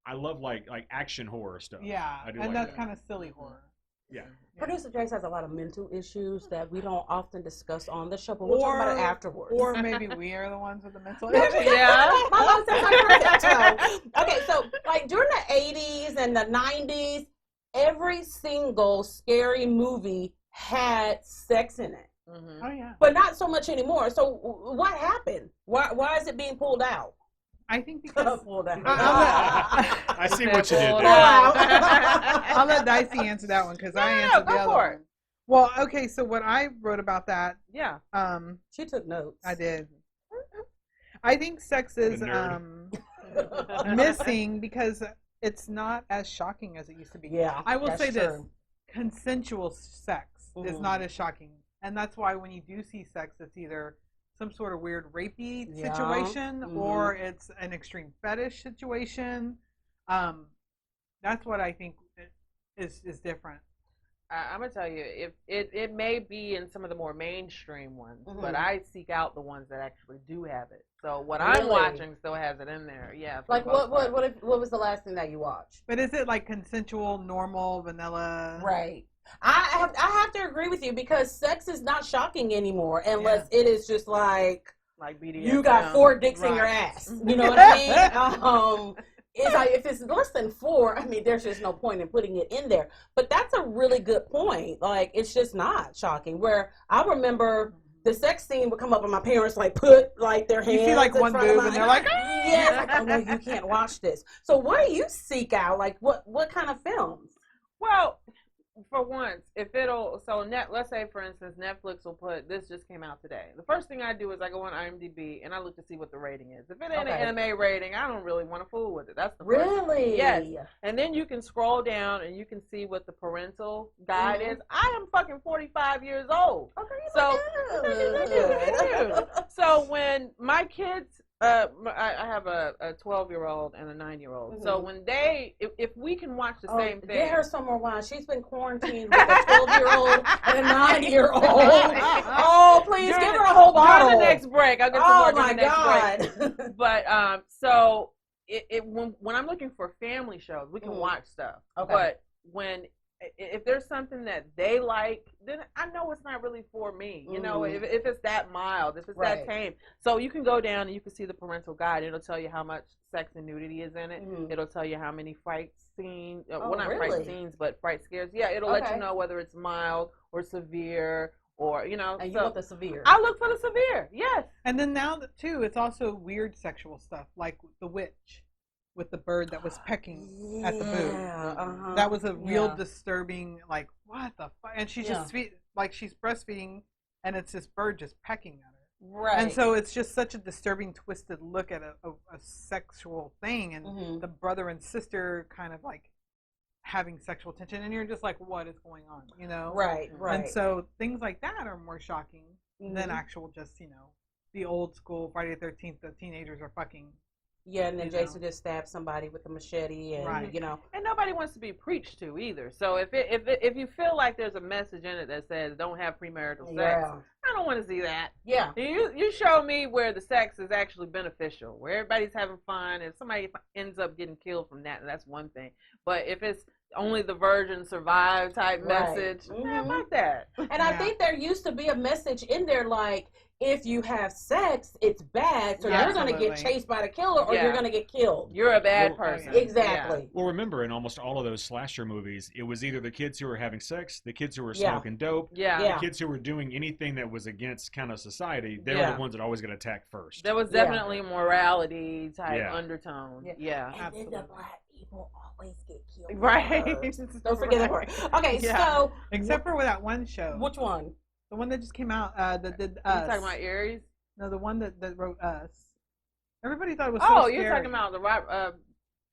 I love like action horror stuff. Yeah, I do and like that's that. kind of silly horror. Yeah. Producer Jace has a lot of mental issues that we don't often discuss on the show, but we'll talk about it afterwards. Or maybe we are the ones with the mental issues. Yeah. My mom says I'm perfect. Okay, so like during the 80s and the 90s, every single scary movie had sex in it, Mm-hmm. Oh yeah. but not so much anymore. So what happened? Why is it being pulled out? I think because Pulled out. I see what you did Pull it there. out. I'll let Dicey answer that one because I No, answered go the other for it. one. Well, okay, so what I wrote about that, Yeah. She took notes. I did. I think sex is What a nerd. missing because it's not as shocking as it used to be. Yeah, I will that's say this: true. consensual sex is Mhm. not as shocking, and that's why when you do see sex, it's either some sort of weird rapey Yeah. situation Mhm. or it's an extreme fetish situation. That's what I think is different. I'm gonna tell you, if it may be in some of the more mainstream ones, Mhm. but I seek out the ones that actually do have it. So what Really? I'm watching still has it in there. Yeah. for Like the most part. what was the last thing that you watched? But is it like consensual, normal, vanilla? Right. I have to agree with you because sex is not shocking anymore unless it is just like Like BDSM. you got 4 dicks in your Right. ass. You know what I mean? It's like if it's less than 4, I mean, there's just no point in putting it in there. But that's a really good point. Like it's just not shocking. Where I remember the sex scene would come up and my parents like put like their hands. You see like in one front of boob my- and they're like, yeah, it's like, oh no, you can't watch this. So what do you seek out? Like what kind of films? Well, for once, if it'll let's say for instance Netflix will put this just came out today. The first thing I do is I go on IMDb and I look to see what the rating is. If it ain't Okay. an anime rating, I don't really want to fool with it. That's the first thing. Really? Yes. And then you can scroll down and you can see what the parental guide is. I am fucking 45 years old. Okay. So Good. so when my kids I have a 12-year-old and a 9-year-old. So when if we can watch the same thing. Get her some more wine. She's been quarantined with a 12-year-old and a 9-year-old. Oh, please give her a whole bottle. During the next break, I'll get some more during the next break. God. But so when I'm looking for family shows, we can watch stuff. Okay. But when if there's something that they like, then I know it's not really for me. You know, if it's that mild, if it's that tame. So you can go down and you can see the parental guide. It'll tell you how much sex and nudity is in it. It'll tell you how many fight scenes, well, not fight scenes, but fight scares. Yeah, it'll let you know whether it's mild or severe. Or, you know, and you want the severe. I look for the severe, yes. And then now, too, it's also weird sexual stuff, like the witch with the bird that was pecking at the boob. That was a real disturbing, like, what the fuck? And she's just, like, she's breastfeeding, and it's this bird just pecking at her. Right. And so it's just such a disturbing, twisted look at a sexual thing, and the brother and sister kind of, like, having sexual tension, and you're just like, what is going on, you know? Right. And so things like that are more shocking than actual just, you know, the old school Friday the 13th, the teenagers are fucking. Yeah, and then Jason just stabbed somebody with a machete, and you know. And nobody wants to be preached to either. So if you feel like there's a message in it that says don't have premarital sex, I don't want to see that. Yeah. You show me where the sex is actually beneficial, where everybody's having fun. If somebody ends up getting killed from that, that's one thing. But if it's only the virgin survive type message, fuck that. And I think there used to be a message in there like, if you have sex, it's bad, so you're going to get chased by the killer or you're going to get killed. You're a bad person. Exactly. Yeah. Well, remember, in almost all of those slasher movies, it was either the kids who were having sex, the kids who were smoking dope, the kids who were doing anything that was against kind of society. They were the ones that always get attacked first. There was definitely morality type undertone. Yeah. And then the black people always get killed. Right. Don't forget that part. Okay, so. Except for that one show. Which one? The one that just came out that did Us. You talking about Aries? No, the one that wrote Us. Everybody thought it was so scary. You're talking about the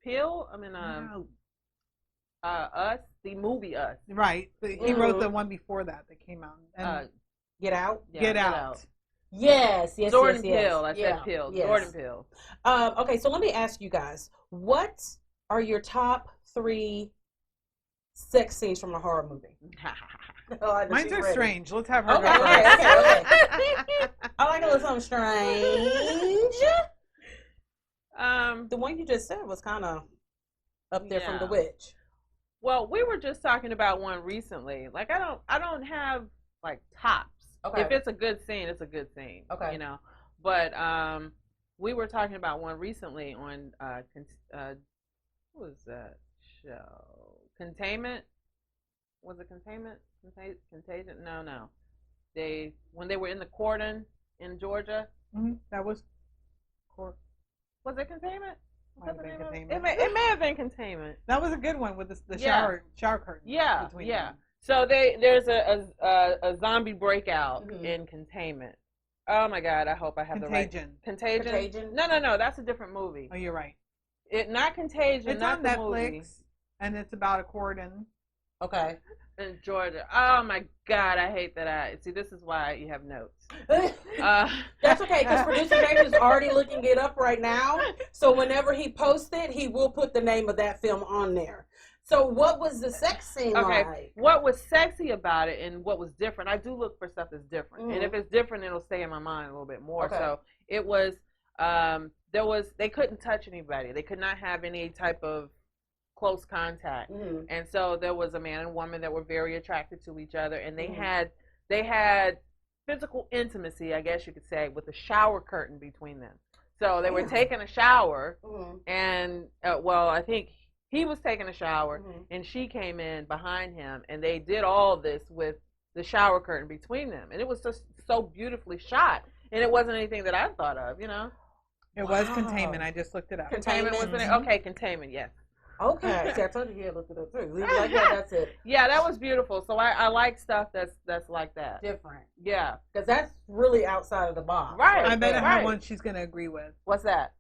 Peel? I mean, Us, the movie Us. Right. He wrote the one before that came out. And Get Out? Yeah, Get Out. Yes. Jordan Peele. I said Peele. Yes. Jordan Peele. Okay, so let me ask you guys, what are your top 3 sex scenes from a horror movie? Mine are strange. Let's have her go Okay. I like a little something strange. The one you just said was kind of up there from The Witch. Well, we were just talking about one recently. Like I don't have like tops. Okay. If it's a good scene, it's a good scene. Okay. You know, but we were talking about one recently on what was that show? Containment. Was it Containment? Contagion? No. When they were in the cordon in Georgia. That was. Was it Containment? Containment. It may have been Containment. That was a good one with the shower curtain. Yeah, between them. So there's a zombie breakout in Containment. Oh my God! I hope I have Contagion. the right. Contagion. No. That's a different movie. Oh, you're right. Not Contagion. It's not on the Netflix, movie. and it's about a cordon. Okay. In Georgia. Oh my God, I hate that. See, this is why you have notes. That's okay, because producer James is already looking it up right now. So whenever he posts it, he will put the name of that film on there. So what was the sex scene like? What was sexy about it and what was different? I do look for stuff that's different. And if it's different, it'll stay in my mind a little bit more. Okay. So it was, they couldn't touch anybody. They could not have any type of close contact. And so there was a man and woman that were very attracted to each other, and they had physical intimacy, I guess you could say, with a shower curtain between them. So they were taking a shower, and I think he was taking a shower, and she came in behind him, and they did all this with the shower curtain between them, and it was just so beautifully shot, and it wasn't anything that I thought of, you know. It was Containment. I just looked it up. Containment was in it. Okay, Containment, yes. Okay, see, I told you look it up too. Like that's it. Yeah, that was beautiful. So I like stuff that's like that. Different. Yeah, because that's really outside of the box. Right. I bet I have one she's gonna agree with. What's that?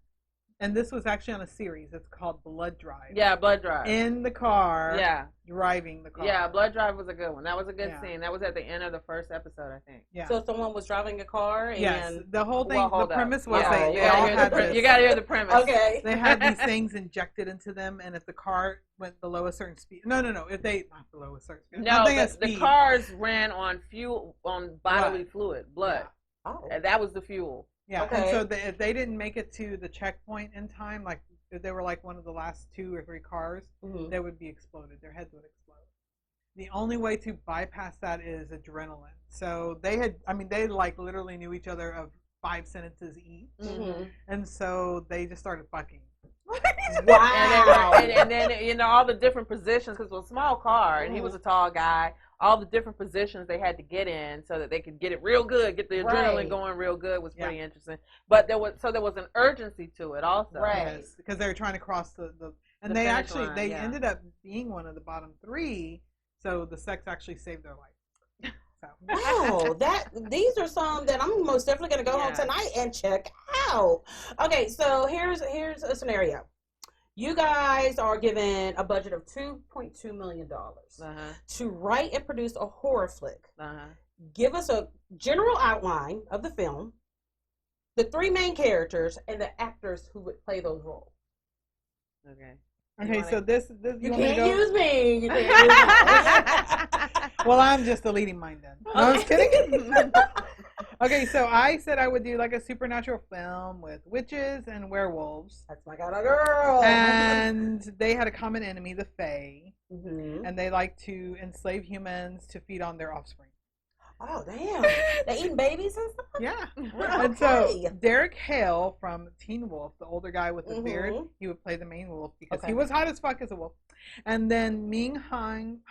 And this was actually on a series. It's called Blood Drive. Yeah, Blood Drive. In the car. Yeah. Driving the car. Yeah, Blood Drive was a good one. That was a good scene. That was at the end of the first episode, I think. Yeah. So someone was driving a car and... Yes. The whole thing, the premise was you gotta hear the premise. Okay. They had these things injected into them, and if the car went below a certain speed... No. If they... Not below a certain speed. No, the cars ran on bodily fluid, blood. Yeah. Oh. And that was the fuel. Yeah, okay. And so if they didn't make it to the checkpoint in time, like if they were like one of the last 2 or 3 cars, they would be exploded. Their heads would explode. the only way to bypass that is adrenaline. So they like literally knew each other of 5 sentences each, and so they just started fucking. Wow. And then all the different positions, because it was a small car and he was a tall guy. All the different positions they had to get in so that they could get it real good, get the adrenaline going real good was pretty interesting. But there was an urgency to it also, right? Yes, because they were trying to cross the and the they finish actually line, ended up being one of the bottom 3, so the sex actually saved their life. So. Wow, these are some that I'm most definitely going to go home tonight and check out. Okay, so here's a scenario. You guys are given a budget of $2.2 million to write and produce a horror flick. Give us a general outline of the film, the 3 main characters, and the actors who would play those roles. Okay, so this you can't use me. You can't use me. Well, I'm just the leading mind then. No, I was kidding. Okay, so I said I would do like a supernatural film with witches and werewolves. That's my kind of girl. And they had a common enemy, the Fae. And they like to enslave humans to feed on their offspring. Oh, damn. They eating babies and stuff? Yeah. And so Derek Hale from Teen Wolf, the older guy with the beard, he would play the main wolf because he was hot as fuck as a wolf. And then Ming Hong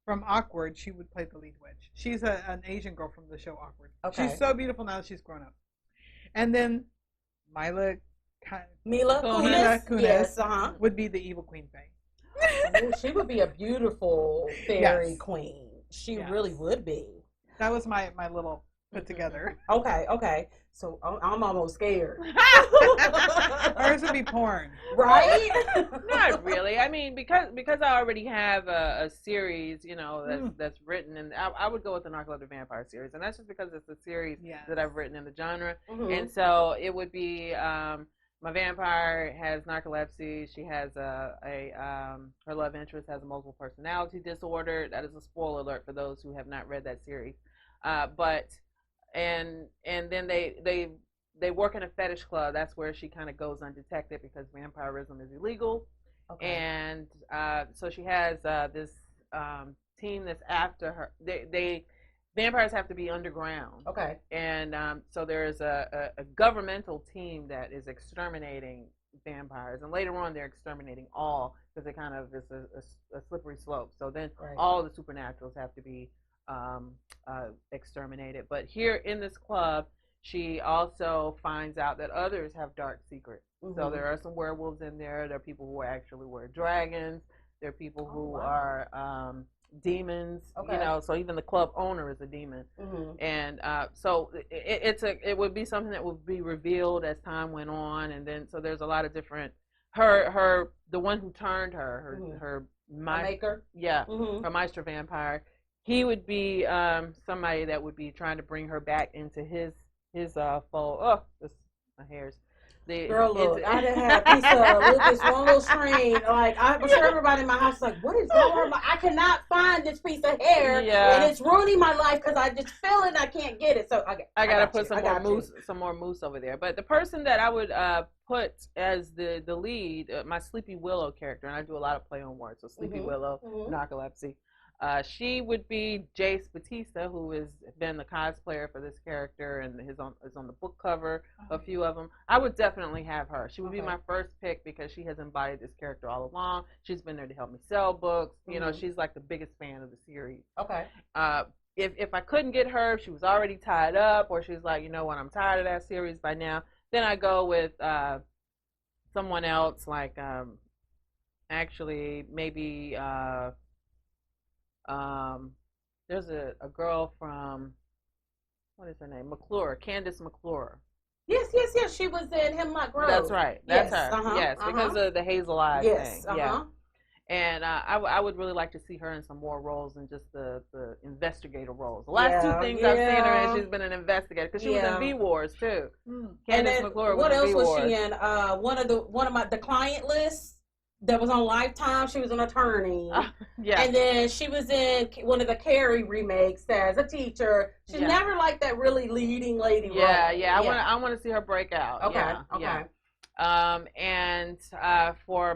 from Awkward, she would play the lead witch. She's an Asian girl from the show Awkward. She's so beautiful now that she's grown up. And then Mila Kunis would be the evil queen Fae. Ooh, she would be a beautiful fairy queen. She really would be. That was my little put together. Okay. So I'm almost scared. Ours would be porn. Right? Not really. I mean, because I already have a series, that's written, and I would go with the Narcoleptic Vampire series, and that's just because it's a series that I've written in the genre, and so it would be. My vampire has narcolepsy. She has her love interest has a multiple personality disorder. That is a spoiler alert for those who have not read that series. And then they work in a fetish club. That's where she kind of goes undetected because vampirism is illegal. And so she has this team that's after her. Vampires have to be underground. And so there's a governmental team that is exterminating vampires. And later on, they're exterminating all because it kind of is a slippery slope. So then all the supernaturals have to be exterminated. But here in this club, she also finds out that others have dark secrets. So there are some werewolves in there. There are people who actually wear dragons. There are people who are... demons, so even the club owner is a demon, and so it would be something that would be revealed as time went on, and then so there's a lot of different the one who turned her maker, her Meister vampire, he would be somebody that would be trying to bring her back into his fold. Oh, my hairs. Girl, look, I didn't have a piece of this one little string. Like, I'm sure everybody in my house is like, what is wrong? I cannot find this piece of hair, and it's ruining my life because I just feel it and I can't get it. So I gotta put some more mousse over there. But the person that I would put as the lead, my Sleepy Willow character, and I do a lot of play on words, so Sleepy Willow, narcolepsy. She would be Jace Batista, who has been the cosplayer for this character and is on the book cover, a few of them. I would definitely have her. She would be my first pick because she has embodied this character all along. She's been there to help me sell books. She's like the biggest fan of the series. If I couldn't get her, if she was already tied up, or she's like, you know what, I'm tired of that series by now, then I go with someone else, like actually maybe... there's a girl from, what is her name? McClure, Candace McClure. Yes. She was in Hemlock Grove. That's right. That's her. Yes, because of the hazel eyes thing. Yeah. And I would really like to see her in some more roles than just the investigator roles. The last two things I've seen her in, she's been an investigator because she was in V Wars too. Candace McClure was in V Wars. What else was she in? One of the client lists. That was on Lifetime. She was an attorney. And then she was in one of the Carrie remakes as a teacher. She's never like that really leading lady role. I want to see her break out. Okay. And for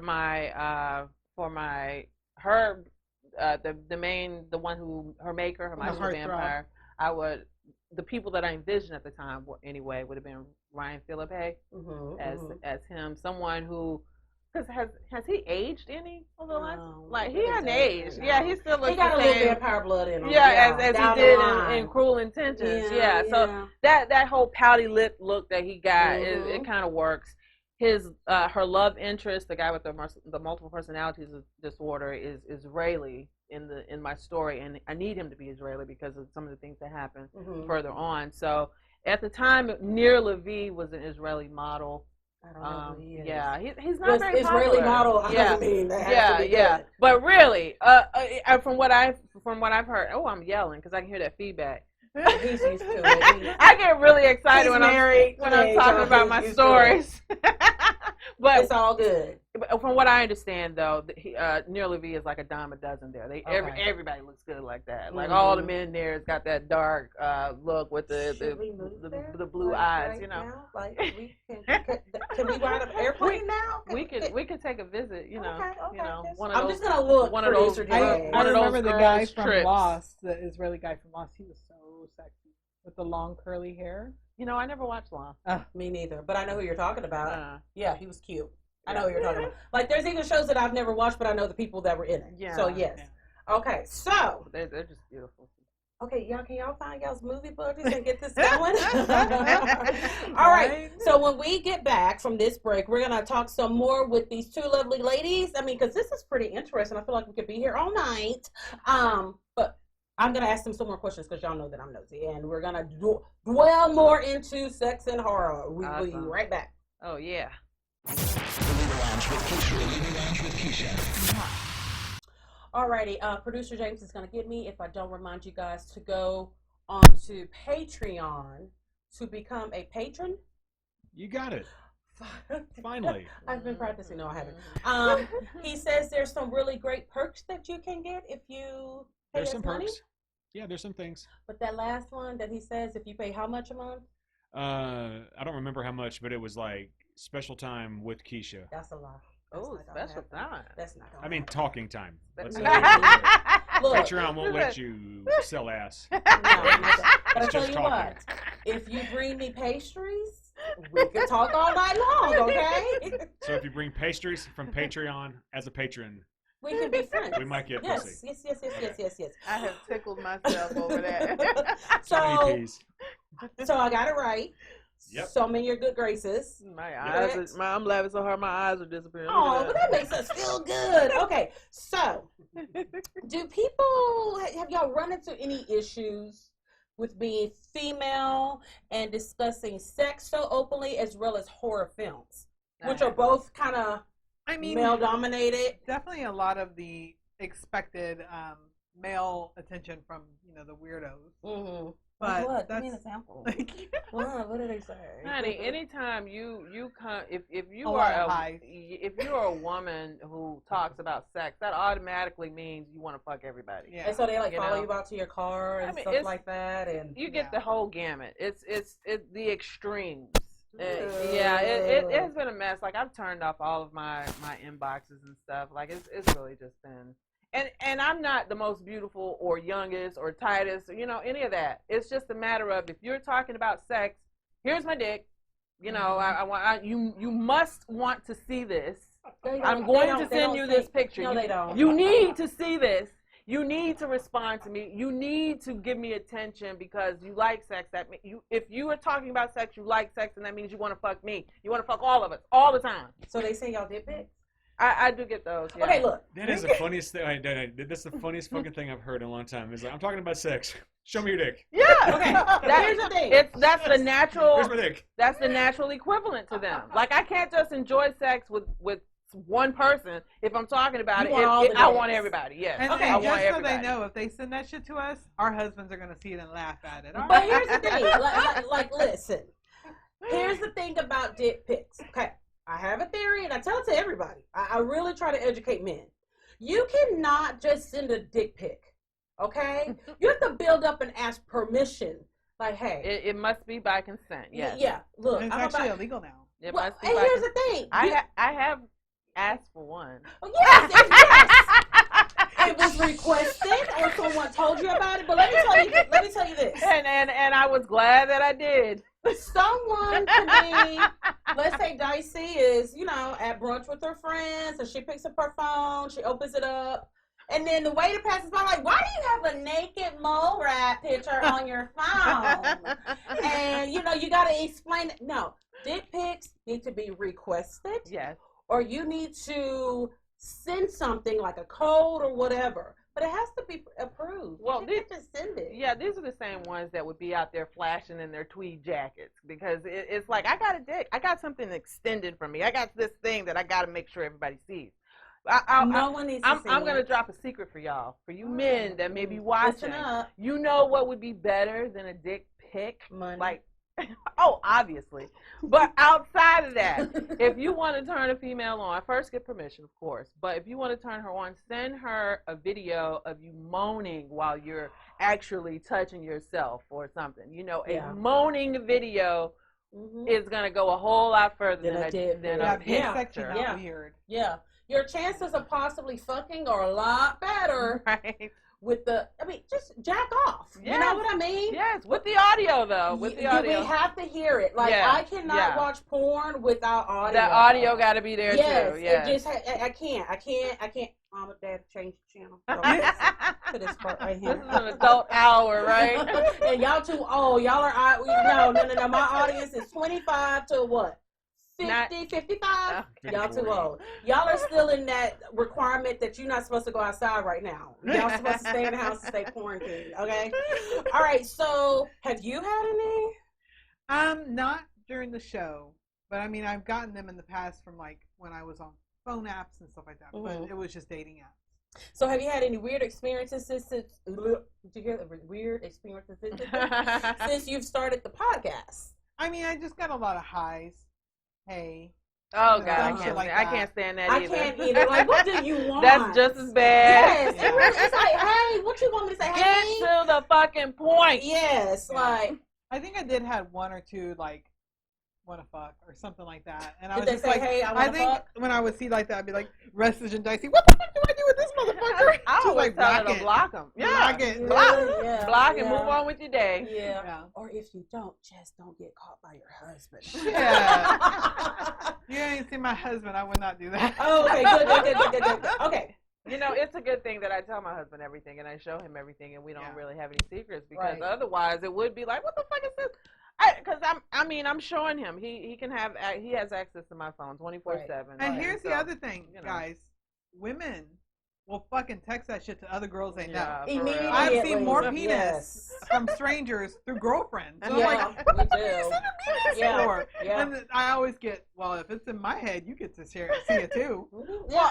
her the one who her maker, her master vampire. The people that I envisioned at the time anyway would have been Ryan Philippe as him, someone who. Because has he aged any over the last? Like he hasn't aged. No. Yeah, he still looks. He got the a same. little vampire blood in him. Yeah, as he did in Cruel Intentions. Yeah. So that whole pouty lip look that he got, it kind of works. Her love interest, the guy with the multiple personalities disorder, is Israeli in my story, and I need him to be Israeli because of some of the things that happen further on. So at the time, Nir Levy was an Israeli model. I don't know who he is. Yeah, he's not very Israeli popular. model. Doesn't mean that has to be good. But really, from what I've heard, I'm yelling because I can hear that feedback. He's used to it. I get really excited when I'm talking about my stories. But it's all good. From what I understand, though, Nir Levy is like a dime a dozen there. Everybody looks good like that. Like all the men there has got that dark look with the blue eyes. Right you know, now? Like can we ride an airplane now? We could take a visit. You know, one of I'm those. just gonna look. One of those. I remember the guy from Lost, the Israeli guy from Lost. He was so sexy with the long curly hair. You know, I never watched Lost. Me neither, but I know who you're talking about. Yeah, he was cute. I know who you're talking about. Like, there's even shows that I've never watched, but I know the people that were in it. Yeah. So, yes. Yeah. Okay, so. They're just beautiful. Okay, can y'all find y'all's movie buddies and get this going? All right, so when we get back from this break, we're going to talk some more with these two lovely ladies. I mean, because this is pretty interesting. I feel like we could be here all night. But I'm going to ask them some more questions because y'all know that I'm nosy. And we're going to dwell more into sex and horror. We will be right back. Oh, yeah. The Libra Lounge with Keisha. Alrighty, producer James is going to get me if I don't remind you guys to go on to Patreon to become a patron. You got it. Finally. I've been practicing. No, I haven't. He says there's some really great perks that you can get if you pay There's some money. perks. Yeah, there's some things. But that last one that he says, if you pay how much a month? I don't remember how much, but it was like special time with Keisha. That's a lot. Oh, special time. That's not. I mean, talking time. Look, Patreon won't let you sell ass. No, but I tell you what, if you bring me pastries, we can talk all night long, okay? So if you bring pastries from Patreon as a patron, we can be friends. We might get pussy. Yes. I have tickled myself over that. So I got it right. Yep. So I'm in your good graces. I'm laughing so hard my eyes are disappearing. Oh, but that makes us feel good. Okay, so have y'all run into any issues with being female and discussing sex so openly as well as horror films, which are both kind of male dominated? Definitely a lot of the expected male attention from the weirdos. Mm-hmm. But what? Give me an example. What did they say? Honey, anytime you come, if you are a woman who talks about sex, that automatically means you want to fuck everybody. Yeah. And so they follow you out to your car and stuff like that, and you get the whole gamut. It's the extremes. It has been a mess. Like I've turned off all of my inboxes and stuff. Like it's really just been. And I'm not the most beautiful or youngest or tightest, any of that. It's just a matter of if you're talking about sex, here's my dick. You must want to see this. I'm going to send you this picture. No, they don't. You need to see this. You need to respond to me. You need to give me attention because you like sex. If you are talking about sex, you like sex, and that means you want to fuck me. You want to fuck all of us all the time. So they say y'all did pics? I do get those. Yeah. Okay, look. That is the funniest thing. That's the funniest fucking thing I've heard in a long time. Is like, I'm talking about sex. Show me your dick. Yeah. Okay. Here's the thing. That's the natural. Here's my dick. That's the natural equivalent to them. Like I can't just enjoy sex with one person if I'm talking about it. I want everybody. Yes. And, okay. And just so they know, if they send that shit to us, our husbands are gonna see it and laugh at it. But here's the thing. Like, listen. Here's the thing about dick pics. Okay. I have a theory, and I tell it to everybody. I really try to educate men. You cannot just send a dick pic, okay? You have to build up and ask permission. Like, hey. It must be by consent, yes. Yeah, look. It's actually illegal now. It must be and here's the thing. I have asked for one. Yes. it was requested or someone told you about it. But let me tell you this. And I was glad that I did. Someone to me, let's say Dicey is, at brunch with her friends, and she picks up her phone, she opens it up, and then the waiter passes by like, why do you have a naked mole rat picture on your phone? And you got to explain it. No, dick pics need to be requested. Yes. Or you need to send something like a code or whatever. But it has to be approved. Well, you can't just send it. Yeah, these are the same ones that would be out there flashing in their tweed jackets because it's like, I got a dick. I got something extended from me. I got this thing that I got to make sure everybody sees. No one needs to see I'm going to it. drop a secret for y'all. For you men that may be watching, Listen up. you know what would be better than a dick pic? Money. Like, oh, obviously. But outside of that, if you want to turn a female on, first get permission, of course. But if you want to turn her on, send her a video of you moaning while you're actually touching yourself or something. A moaning video is going to go a whole lot further than a picture. Not weird. Yeah. Your chances of possibly fucking are a lot better. Right. With just jack off. Yes. You know what I mean? Yes, with the audio though. With the audio. We have to hear it. Like I cannot watch porn without audio. The audio got to be there too. Yes. It just I can't. Mom and Dad change the channel. To this part right here. This is an adult hour, right? And y'all too old. Y'all are no. My audience is 25 to what? 50, 55? Y'all too old. Y'all are still in that requirement that you're not supposed to go outside right now. Y'all supposed to stay in the house and stay quarantined, okay? All right, so have you had any? Not during the show, but I've gotten them in the past from like when I was on phone apps and stuff like that, but it was just dating apps. So have you had any weird experiences did you hear the weird experiences since you've started the podcast? I just got a lot of highs. Hey. Oh God, I can't stand that either. I can't either. Like, what do you want? That's just as bad. Yes, it's like, hey, what you want me to say? Hey, get to the fucking point. Yes, like. I think I did have one or two like, want to fuck or something like that, and I did was they just say, like, hey, I think fuck? When I would see like that, I'd be like, Restless and Dicey, what the fuck do I do with this motherfucker? I always tell her to block him. Yeah, block and move on with your day. Yeah. Or if you don't, just don't get caught by your husband. Yeah. You ain't seen my husband. I would not do that. Oh, okay, good. Okay. It's a good thing that I tell my husband everything and I show him everything and we don't really have any secrets because otherwise it would be like, what the fuck is this? Because I'm showing him he has access to my phone 24/7. And here's the other thing, guys, women will fucking text that shit to other girls they know. Immediately. I've seen more penis from strangers through girlfriends. So I'm like, what the fuck are you sending me this for? Yeah. And I always get, well, if it's in my head, you get to see it too. Well,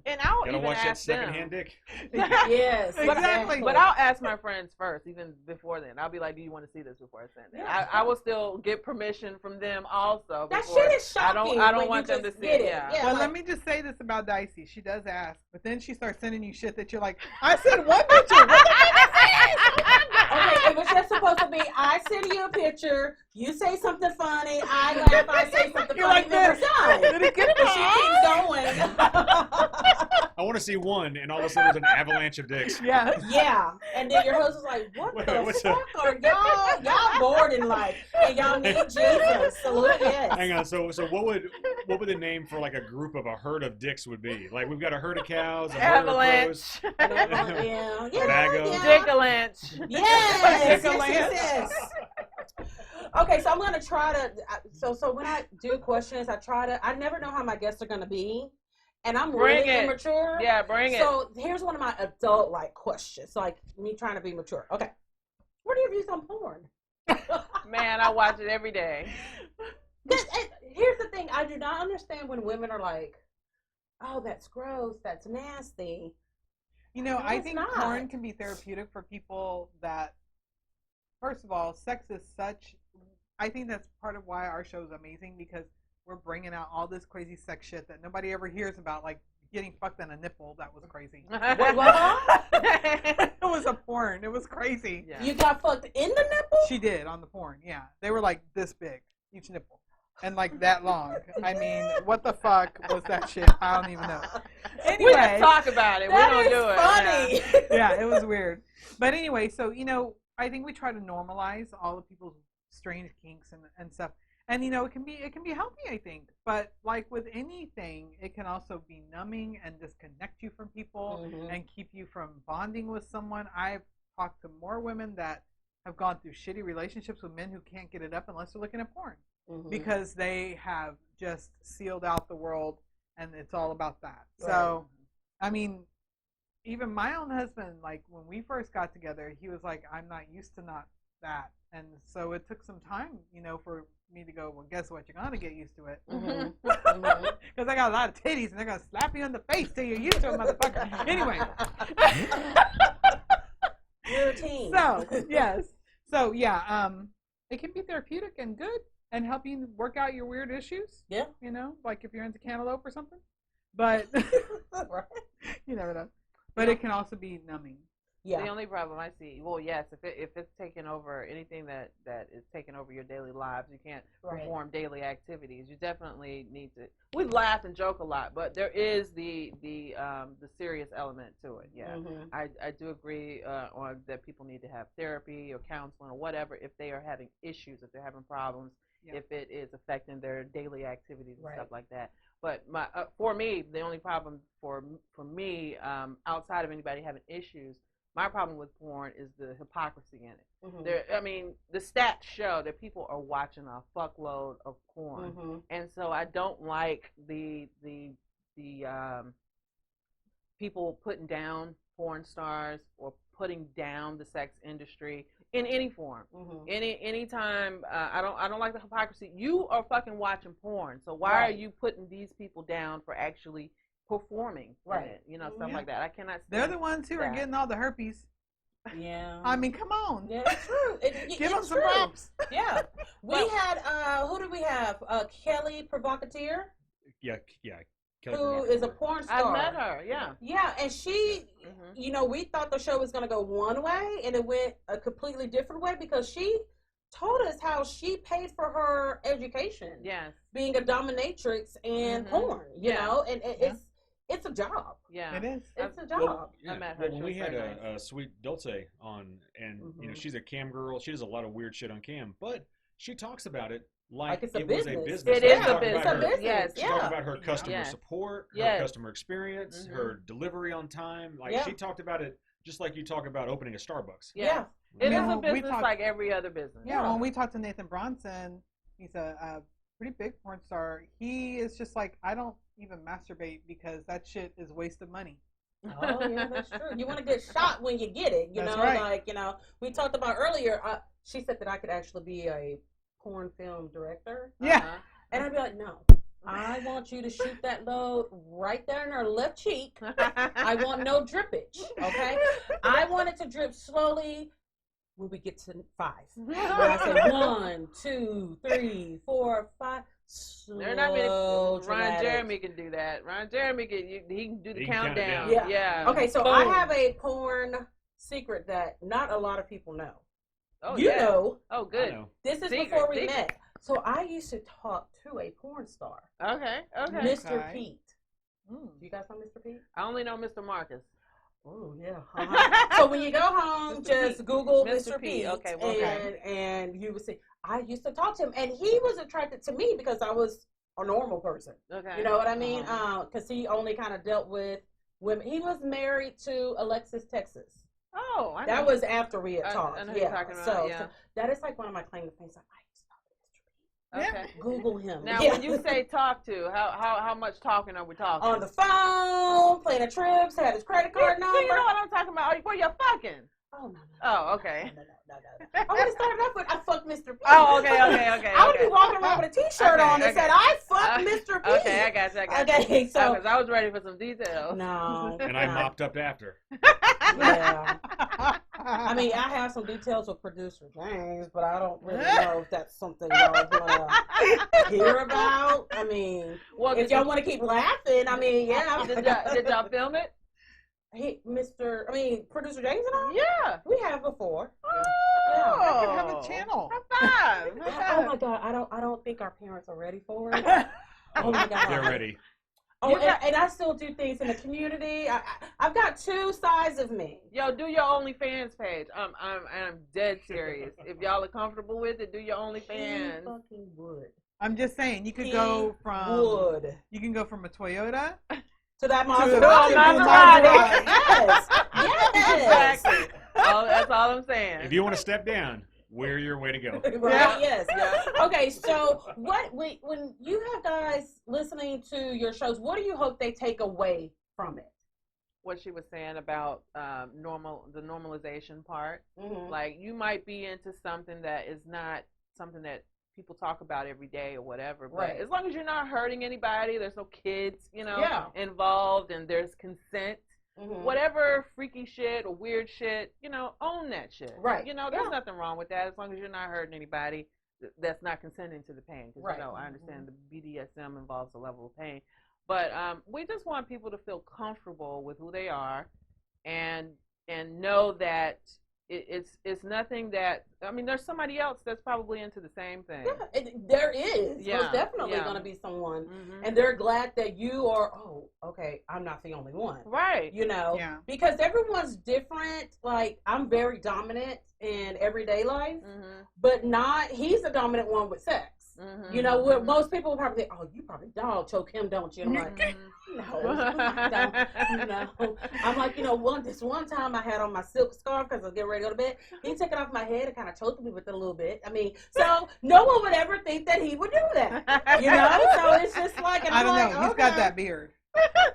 and I'll gotta even watch that ask secondhand them. dick. Yes, exactly. But I'll ask my friends first, even before then. I'll be like, do you want to see this before I send it? I will still get permission from them also. That shit is shocking. I don't want them to see it. Yeah. Well, let me just say this about Dicey. She does ask, but then she starts sending you shit that you're like, I said one picture. What the fuck is this? Okay, it was just supposed to be, I send you a picture, you say something funny, I laugh, I say something You're funny, like then this. we're done. Did it get But she keeps going. I want to see one, and all of a sudden there's an avalanche of dicks. Yeah. Yeah. And then your husband's like, what the fuck are y'all? Y'all bored in life. And y'all need Jesus. Salute, yes. Hang on. So what would the name for like a group of a herd of dicks would be? Like we've got a herd of cows, a herd of crows. Yeah. Dick-a-lanch. Yes. Okay, so I'm gonna try to. So when I do questions, I never know how my guests are gonna be, and I'm really immature. Yeah, bring it. So here's one of my adult questions, like me trying to be mature. Okay, what are your views on porn? Man, I watch it every day. Here's the thing: I do not understand when women are like, "Oh, that's gross. That's nasty." I think porn can be therapeutic for people that, first of all, sex is such. I think that's part of why our show is amazing because we're bringing out all this crazy sex shit that nobody ever hears about, like getting fucked on a nipple. That was crazy. It was a porn. It was crazy. Yeah. You got fucked in the nipple? She did on the porn. Yeah, they were like this big each nipple. and like that long. I mean, what the fuck was that shit? I don't even know. Anyway, we just talk about it. We don't do it. Funny. Yeah, it was weird. But anyway, so I think we try to normalize all of people's strange kinks and stuff. And it can be healthy, I think. But like with anything, it can also be numbing and disconnect you from people and keep you from bonding with someone. I've talked to more women that have gone through shitty relationships with men who can't get it up unless they're looking at porn. Because they have just sealed out the world and it's all about that. Right. So, I mean, even my own husband, like when we first got together, he was like, I'm not used to not that. And so it took some time, for me to go, well, guess what? You're going to get used to it. Because I got a lot of titties and they're going to slap you in the face till you're used to it, motherfucker. Anyway. You're a teen. So, yes. So, yeah, it can be therapeutic and good. And help you work out your weird issues. Yeah. Like if you're into cantaloupe or something. But you never know. But it can also be numbing. Yeah. The only problem I see, well, yes, if it's taking over anything that is taking over your daily lives, you can't perform daily activities. You definitely need to. We laugh and joke a lot, but there is the serious element to it. Yeah, I do agree on that. People need to have therapy or counseling or whatever if they are having issues, if they're having problems. Yep. If it is affecting their daily activities and stuff like that. But for me, the only problem for me, outside of anybody having issues, my problem with porn is the hypocrisy in it. The stats show that people are watching a fuckload of porn, and so I don't like the people putting down porn stars or putting down the sex industry in any form. Anytime. I don't like the hypocrisy. You are fucking watching porn, so why are you putting these people down for actually performing in it? Stuff like that. I cannot. They're the ones who are getting all the herpes. Yeah. I mean, come on. Yeah, it's true. Give them some props. Yeah. We had who did we have? Kelly Provocateur. Yeah. Kelly who is a porn star. I met her, yeah. Yeah, and she, we thought the show was going to go one way, and it went a completely different way because she told us how she paid for her education. Yes. Being a dominatrix and porn, you know, and it's a job. Yeah. It is. It's a job. I met her. When we had a sweet Dulce on, and she's a cam girl. She does a lot of weird shit on cam, but she talks about it like it's it was a business. It is a business. Yes. She talked about her customer support, her customer experience, her delivery on time. Like she talked about it just like you talk about opening a Starbucks. Yeah. It is a business like every other business. Yeah, when we talked to Nathan Bronson, he's a pretty big porn star. He is just like, I don't even masturbate because that shit is waste of money. Oh, yeah, that's true. You want to get shot when you get it. You know, like, we talked about earlier, she said that I could actually be a porn film director. Yeah. And I'd be like, no. I want you to shoot that load right there in her left cheek. I want no drippage, okay? I want it to drip slowly when we get to 5. When I say 1, 2, 3, 4, 5. They're not many. Ron Jeremy can do that. Ron Jeremy he can do the countdown. Yeah. Okay, so I have a porn secret that not a lot of people know. Oh, you know. Oh, good. This is before we met. So I used to talk to a porn star. Okay. Mr. Pete. Do you guys know Mr. Pete? I only know Mr. Marcus. Oh, yeah. So when you go home, just Google Mr. Pete. Okay, and you will see. I used to talk to him, and he was attracted to me because I was a normal person. Okay. You know what I mean? Because he only kind of dealt with women. He was married to Alexis Texas. Oh, I know. That was after we had talked. I know you're talking about, so that is like one of my claim to fame. Like, I used to talk to Mr. Pete. Okay. Google him. Now, when you say talk to, how much talking are we talking? On the phone, playing the trips, had his credit card number. You know what I'm talking about? Where you're fucking. Oh, no. Oh, okay. No. I would have started off with, I fucked Mr. Pete. Oh, okay. I would be walking around with a t-shirt on that said, I fucked Mr. Pete. Okay, I got you. Okay, so. Because I was ready for some details. No. And I mopped up after. Yeah. I mean, I have some details with producer James, but I don't really know if that's something y'all want to hear about. I mean, if y'all want to keep laughing, I mean, yeah. Did y'all film it? Producer James and I? Yeah. We have before. Oh. I could have a channel. High five. Oh my God, I don't think our parents are ready for it. Oh my God. They're ready. Oh, and I still do things in the community. I've got two sides of me. Yo, do your OnlyFans page. I'm dead serious. If y'all are comfortable with it, do your OnlyFans. He fucking would. I'm just saying, you could He go from would. You can go from a Toyota to that to Maserati. Yes. Yes. Exactly. That's all I'm saying. If you want to step down, we're your way to go. Right? Yeah. Yes. Yeah. Okay, so when you have guys listening to your shows, what do you hope they take away from it? What she was saying about the normalization part. Mm-hmm. Like, you might be into something that is not something that people talk about every day or whatever, but right. as long as you're not hurting anybody, there's no kids, involved, and there's consent. Mm-hmm. Whatever freaky shit or weird shit, own that shit. Right. There's nothing wrong with that as long as you're not hurting anybody that's not consenting to the pain. Because, right. I understand the BDSM involves a level of pain. But we just want people to feel comfortable with who they are and know that it's nothing that, there's somebody else that's probably into the same thing. Yeah, there is. Yeah. There's definitely going to be someone. Mm-hmm. And they're glad that you are, okay, I'm not the only one. Right. Yeah. Because everyone's different. Like, I'm very dominant in everyday life, but he's the dominant one with sex. Mm-hmm. Where most people will probably think, you probably dog choke him, don't you? And I'm like, no, I don't. I'm like, this one time I had on my silk scarf because I was getting ready to go to bed. He took it off my head and kind of choked me with it a little bit. So no one would ever think that he would do that. So it's just like, and I don't know. Okay. He's got that beard.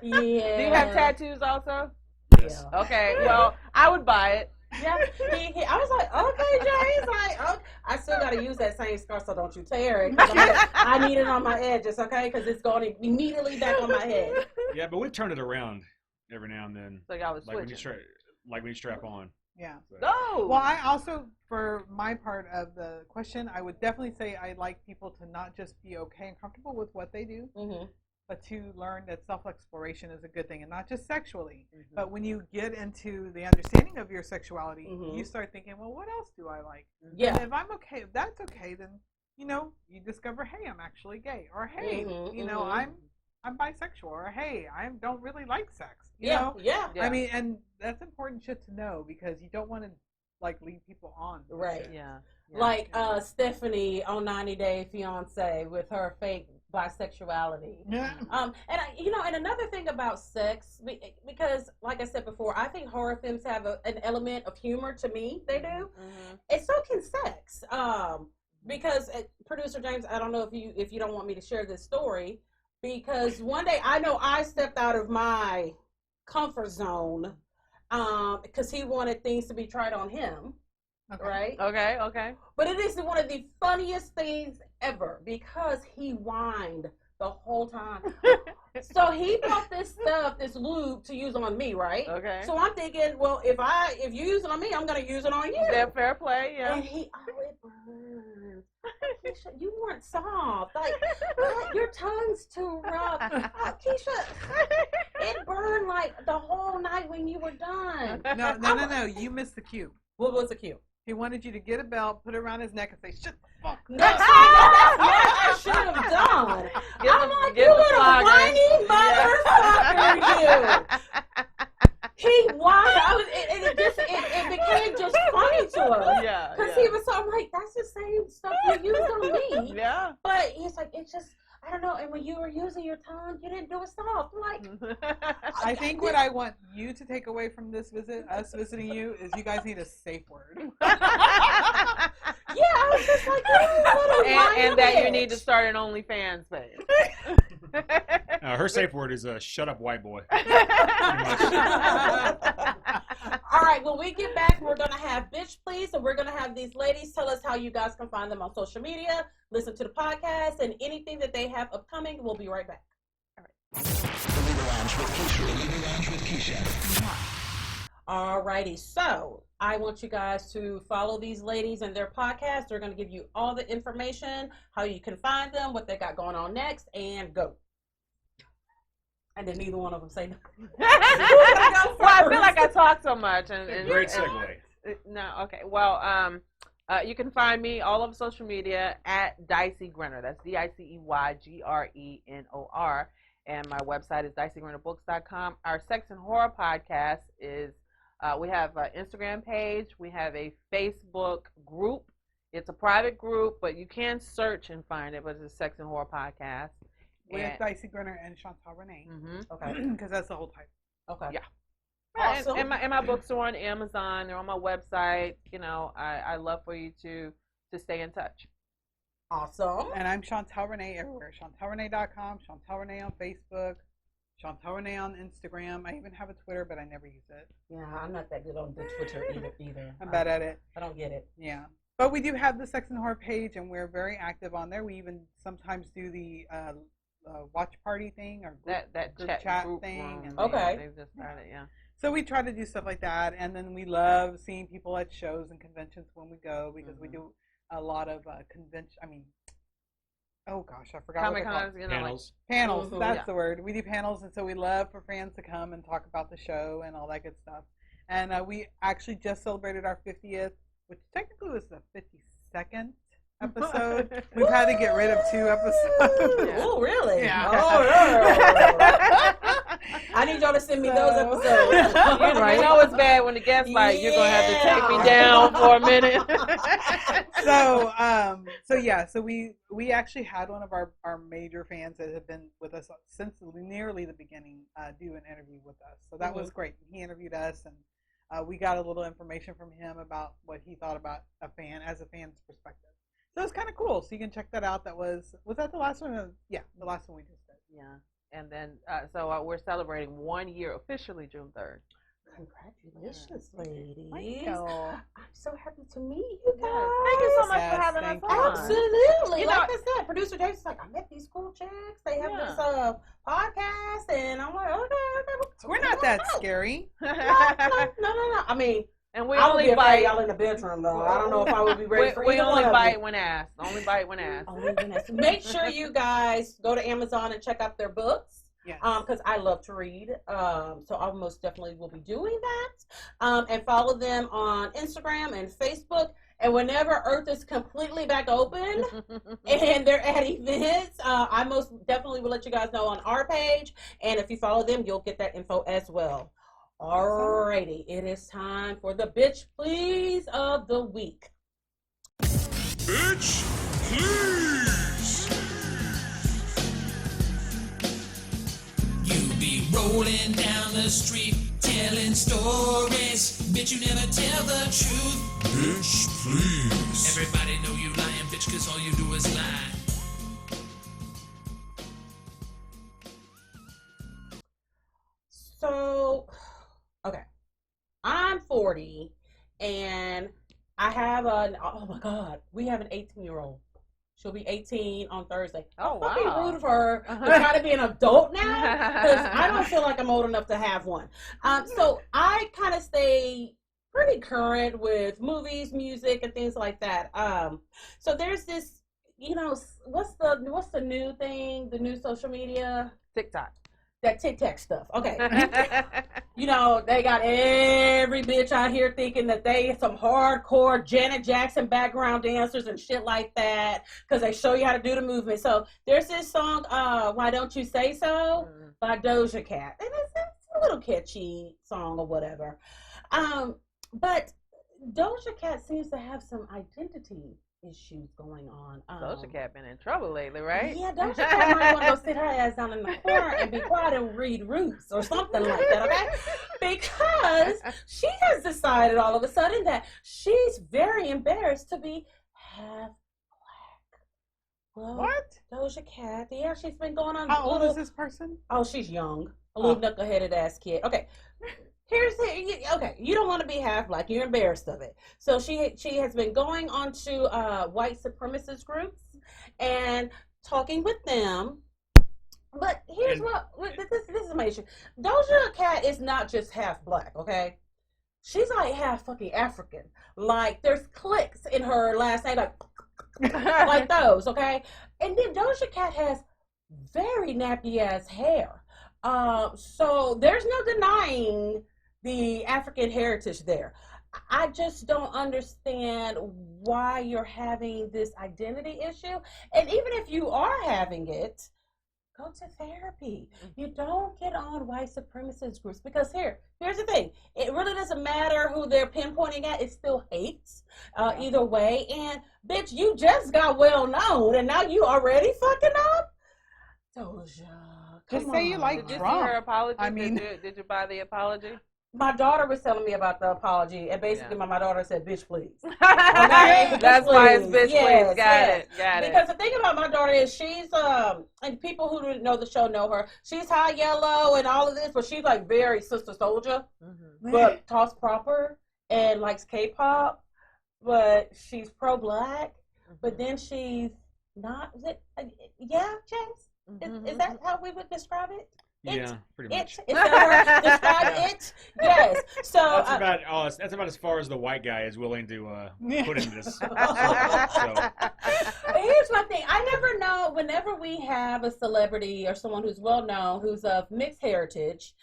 Yeah. Do you have tattoos also? Yes. Yeah. Okay. Well, I would buy it. Yeah, I was like, okay, Joe. He's like, okay. I still got to use that same scarf, so don't you tear it. I need it on my edges, okay? Because it's going immediately back on my head. Yeah, but we turn it around every now and then. So y'all was like when you strap on. Yeah. So. Oh. Well, I also, for my part of the question, I would definitely say I'd like people to not just be okay and comfortable with what they do, but to learn that self-exploration is a good thing, and not just sexually. But when you get into the understanding of your sexuality, you start thinking, well, what else do I like? Yeah. And if I'm okay, if that's okay, then you discover, hey, I'm actually gay, or hey, I'm bisexual, or hey, I don't really like sex. You know? Yeah. And that's important shit to know, because you don't want to lead people on. Right. Yeah. Like Stephanie on 90 Day Fiance with her fake bisexuality. Yeah. And another thing about sex, because like I said before, I think horror films have an element of humor. To me, they do. And so can sex. Because producer James, I don't know if you don't want me to share this story, because one day I know I stepped out of my comfort zone because he wanted things to be tried on him. Okay. Right? Okay. But it is one of the funniest things ever, because he whined the whole time. So he bought this lube to use on me, right? Okay. So I'm thinking, well, if you use it on me, I'm gonna use it on you. Is that fair play? Yeah. And it burns. Keisha, you weren't soft. Like, your tongue's too rough. Keisha, it burned like the whole night when you were done. No. You missed the cue. What was the cue? He wanted you to get a belt, put it around his neck, and say, "Shut the fuck." No, that's what I should have done. I'm like, you little whiny motherfucker, you. He whined. It became just funny to us. Yeah. Because he was so, I'm like, that's the same stuff you used on me. Yeah. But he's like, it's just, I don't know. And when you were using your tongue, you didn't do it soft. I'm like, I think what I want you to take away from this visit, us visiting you, is you guys need a safe word. Yeah, I was just like, and that you need to start an OnlyFans page. Her safe word is "shut up, white boy." All right, when we get back, we're going to have Bitch Please, and we're going to have these ladies tell us how you guys can find them on social media, listen to the podcast, and anything that they have upcoming. We'll be right back. All right. The Libra Lounge with Keisha. All righty, so I want you guys to follow these ladies and their podcast. They're going to give you all the information, how you can find them, what they got going on next, and go. And then neither one of them say nothing. Well, I feel like I talk so much. And Great segue. No, okay. Well, You can find me all over social media at Dicey Grenor. That's DICEYGRENOR. And my website is diceyGrenorBooks.com. Our Sex and Horror podcast is, we have an Instagram page. We have a Facebook group. It's a private group, but you can search and find it, but it's a Sex and Horror podcast. With Dicey Grenor and Chantell Renee. Mm-hmm. Okay. Because that's the whole type. Okay. Yeah. Awesome. And my books are on Amazon. They're on my website. You know, I love for you to stay in touch. Awesome. And I'm Chantell Renee everywhere. ChantellRenee.com, Chantell Renee on Facebook, Chantell Renee on Instagram. I even have a Twitter, but I never use it. Yeah, I'm not that good on the Twitter either. I'm bad at it. I don't get it. Yeah. But we do have the Sex and Horror page, and we're very active on there. We even sometimes do the watch party thing or group chat group thing. And okay. They've just started, yeah. So we try to do stuff like that, and then we love seeing people at shows and conventions when we go because we do a lot of oh gosh, I forgot what they're called. You know, Panels. Panels, Mhm. that's the word. We do panels, and so we love for fans to come and talk about the show and all that good stuff. And we actually just celebrated our 50th, which technically was the 52nd episode. We've had to get rid of 2 episodes. Yeah. Oh, really? Yeah. Oh, I need y'all to send me those episodes. You know it's bad when the guest like, you're going to have to take me down for a minute. So we actually had one of our major fans that have been with us since nearly the beginning do an interview with us. So that was great. He interviewed us, and we got a little information from him about what he thought about a fan's perspective. So it's kind of cool. So you can check that out. Was that the last one? Yeah, the last one we just did. Yeah. And then, we're celebrating 1 year officially June 3rd. Congratulations, ladies. Thank you. I'm so happy to meet you guys. Thank you so much Yes, for having us thank on. you. Absolutely. You Like know- I said, producer James is like, I met these cool chicks. They have Yeah. this podcast, and I'm like, okay. We're not that scary. No. I mean, And we I would only be afraid bite. y'all in the bedroom, though. I don't know if I would be ready for We either only one of bite you. when asked. Only bite when asked. Oh, my goodness. Make sure you guys go to Amazon and check out their books. Yes. Because I love to read. So I most definitely will be doing that. And follow them on Instagram and Facebook. And whenever Earth is completely back open and they're at events, I most definitely will let you guys know on our page. And if you follow them, you'll get that info as well. Alrighty, it is time for the Bitch Please of the week. Bitch, please. You be rolling down the street, telling stories. Bitch, you never tell the truth. Bitch, please. Everybody know you lying, bitch, cause all you do is lie. So, okay, I'm 40, and I have oh my God, we have an 18-year-old. She'll be 18 on Thursday. Oh, I'm fucking wow. rude of her to try to be an adult now, because I don't feel like I'm old enough to have one. So I kind of stay pretty current with movies, music, and things like that. So there's this, what's the new thing, the new social media? TikTok. That TikTok stuff. Okay. They got every bitch out here thinking that they some hardcore Janet Jackson background dancers and shit like that because they show you how to do the movement. So there's this song, Why Don't You Say So, by Doja Cat. And it's a little catchy song or whatever. But Doja Cat seems to have some identity issues going on. Doja Cat been in trouble lately, right? Yeah, Doja Cat might want to go sit her ass down in the corner and be quiet and read Roots or something like that, okay? Because she has decided all of a sudden that she's very embarrassed to be half black. Well, What? Doja Cat, yeah, she's been going on. How old is this person? Oh, she's young. A little knuckle-headed ass kid. Okay. You don't want to be half black. You're embarrassed of it. So she has been going on to white supremacist groups and talking with them. But here's this is my issue. Doja Cat is not just half black, okay? She's like half fucking African. Like there's clicks in her last name, like those, okay? And then Doja Cat has very nappy ass hair. So there's no denying the African heritage there. I just don't understand why you're having this identity issue. And even if you are having it, go to therapy. You don't get on white supremacist groups because here's the thing. It really doesn't matter who they're pinpointing at. It still hates either way. And bitch, you just got well known and now you already fucking up? Doja, Just say you like Did you Trump. see her apology? I mean, did you buy the apology? My daughter was telling me about the apology, and basically my daughter said, bitch, please. That's why it's bitch, Yes, please. Got it. Because the thing about my daughter is she's, and people who didn't know the show know her, she's high yellow and all of this, but she's like very Sister Soldier, but toss proper and likes K-pop, but she's pro-black, but then she's not, yeah, James? Is that how we would describe it? Yeah, pretty much. Is that how to describe it? Yes. So that's about as far as the white guy is willing to put into this. So. Here's my thing. I never know. Whenever we have a celebrity or someone who's well known, who's of mixed heritage,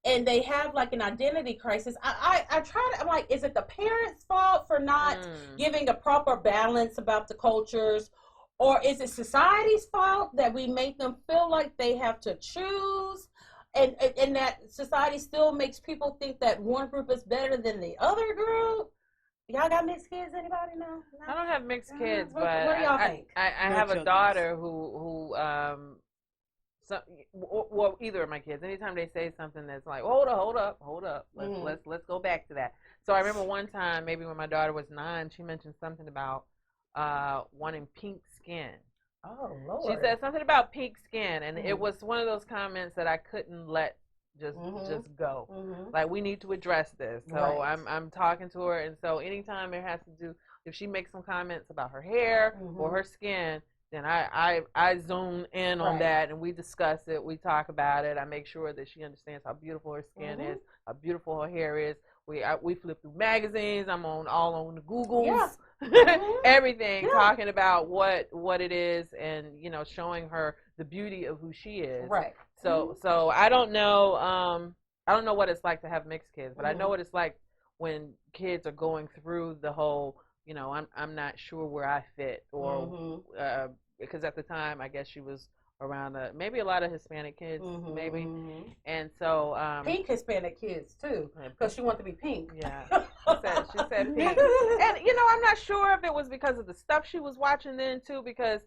and they have like an identity crisis, I'm like, is it the parents' fault for not giving a proper balance about the cultures? Or is it society's fault that we make them feel like they have to choose? And that society still makes people think that one group is better than the other group? Y'all got mixed kids? Anybody know? No? I don't have mixed kids, but what do y'all think? I have a daughter who well, either of my kids, anytime they say something that's like, hold up, let's go back to that. So I remember one time, maybe when my daughter was 9, she mentioned something about wanting pink skin. Oh, Lord. She said something about pink skin, and it was one of those comments that I couldn't let just go. Like, we need to address this. So I'm talking to her, and so anytime it has to do, if she makes some comments about her hair or her skin, then I zoom in on that, and we discuss it, we talk about it. I make sure that she understands how beautiful her skin is, how beautiful her hair is. We flip through magazines. I'm all on the Googles, everything, talking about what it is, and showing her the beauty of who she is. Right. So I don't know. I don't know what it's like to have mixed kids, but I know what it's like when kids are going through the whole. I'm not sure where I fit, or because at the time I guess she was around maybe a lot of Hispanic kids, maybe, and so pink Hispanic kids too, because she wanted to be pink. Yeah, she said pink, and I'm not sure if it was because of the stuff she was watching then too, because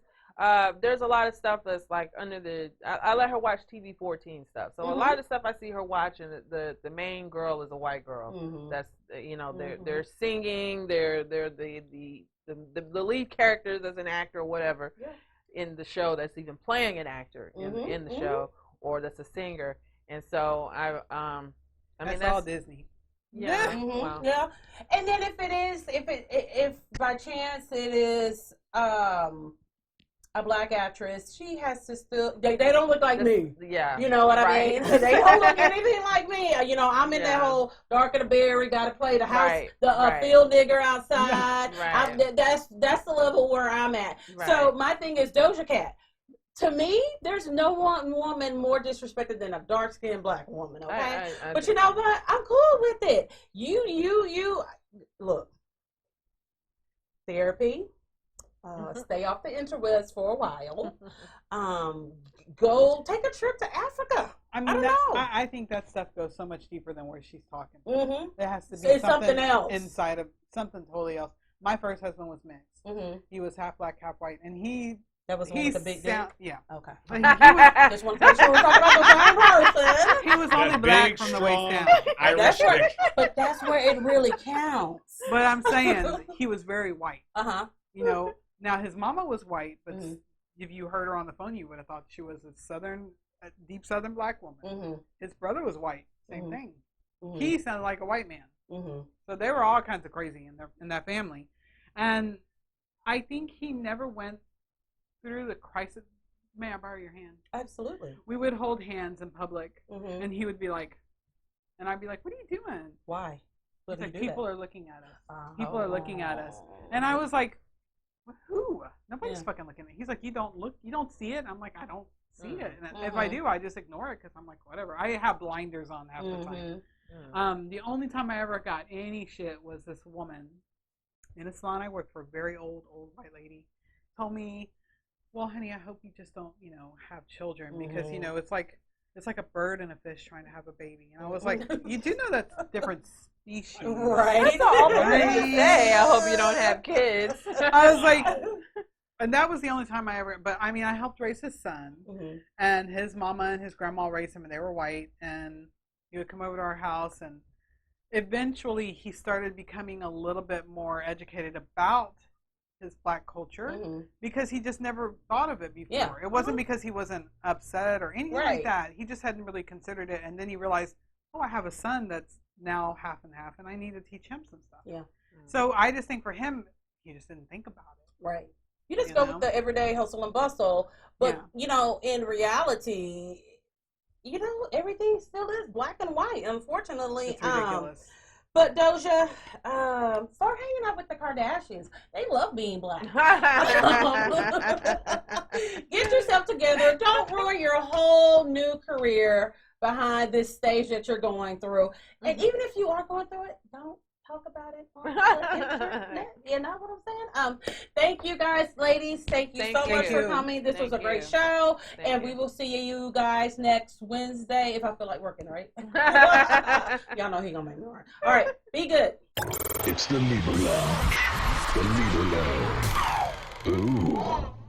there's a lot of stuff that's like under the. I let her watch TV-14 stuff, so a lot of the stuff I see her watching, the main girl is a white girl. That's they're singing, they're the lead characters as an actor or whatever. Yeah. In the show that's even playing an actor in the show, or that's a singer, and so I mean that's all Disney. Yeah, yeah. And then if by chance it is a black actress, she has to still. They don't look like me. Yeah, you know what I mean. They don't look anything like me. I'm in that whole dark of the berry. Got to play the house, the field nigger outside. That's the level where I'm at. So my thing is Doja Cat. To me, there's no one woman more disrespected than a dark-skinned black woman. Okay, but you know what? I'm cool with it. You look. Therapy. Stay off the interwebs for a while. Go take a trip to Africa. I mean, I think that stuff goes so much deeper than where she's talking. It has to be something else inside of something totally else. My first husband was mixed. He was half black, half white, and that was one with the big dick? Yeah. Okay. Just want to make sure we're talking about the same person. He was only black from the waist down. But that's where it really counts. But I'm saying he was very white. Now his mama was white, but if you heard her on the phone, you would have thought she was a deep southern black woman. His brother was white, same thing. He sounded like a white man. So they were all kinds of crazy in that family, and I think he never went through the crisis. May I borrow your hand? Absolutely. We would hold hands in public, and he would be like, and I'd be like, "What are you doing?" Why? He's like, "People are looking at us. People are looking at us," and I was like, "Who? Nobody's fucking looking at me." He's like, "You don't see it." I'm like, "I don't see it." And if I do, I just ignore it because I'm like, whatever. I have blinders on half the time. The only time I ever got any shit was this woman in a salon I worked for, a very old white lady, told me, well, honey, I hope you just don't, have children because, it's like a bird and a fish trying to have a baby. And I was like, you do know that's different species. Right. That's all I'm to say. I hope you don't have kids. I was like, and that was the only time I ever, but I mean, I helped raise his son, and his mama and his grandma raised him, and they were white, and he would come over to our house, and eventually he started becoming a little bit more educated about his black culture because he just never thought of it before. Yeah. It wasn't because he wasn't upset or anything like that. He just hadn't really considered it, and then he realized, oh, I have a son that's now half and half, and I need to teach him some stuff. Yeah. So I just think for him, he just didn't think about it. Right. You just go with the everyday hustle and bustle, but in reality, everything still is black and white. Unfortunately, it's ridiculous. But Doja, start hanging out with the Kardashians. They love being black. Get yourself together. Don't ruin your whole new career behind this stage that you're going through. And even if you are going through it, don't talk about it on the internet. You know what I'm saying? Thank you guys, ladies. Thank you so much for coming. This was a great show. And we will see you guys next Wednesday if I feel like working, right? Y'all know he gonna make me work. All right, be good. It's the Libra Lounge. The Libra Lounge. Ooh.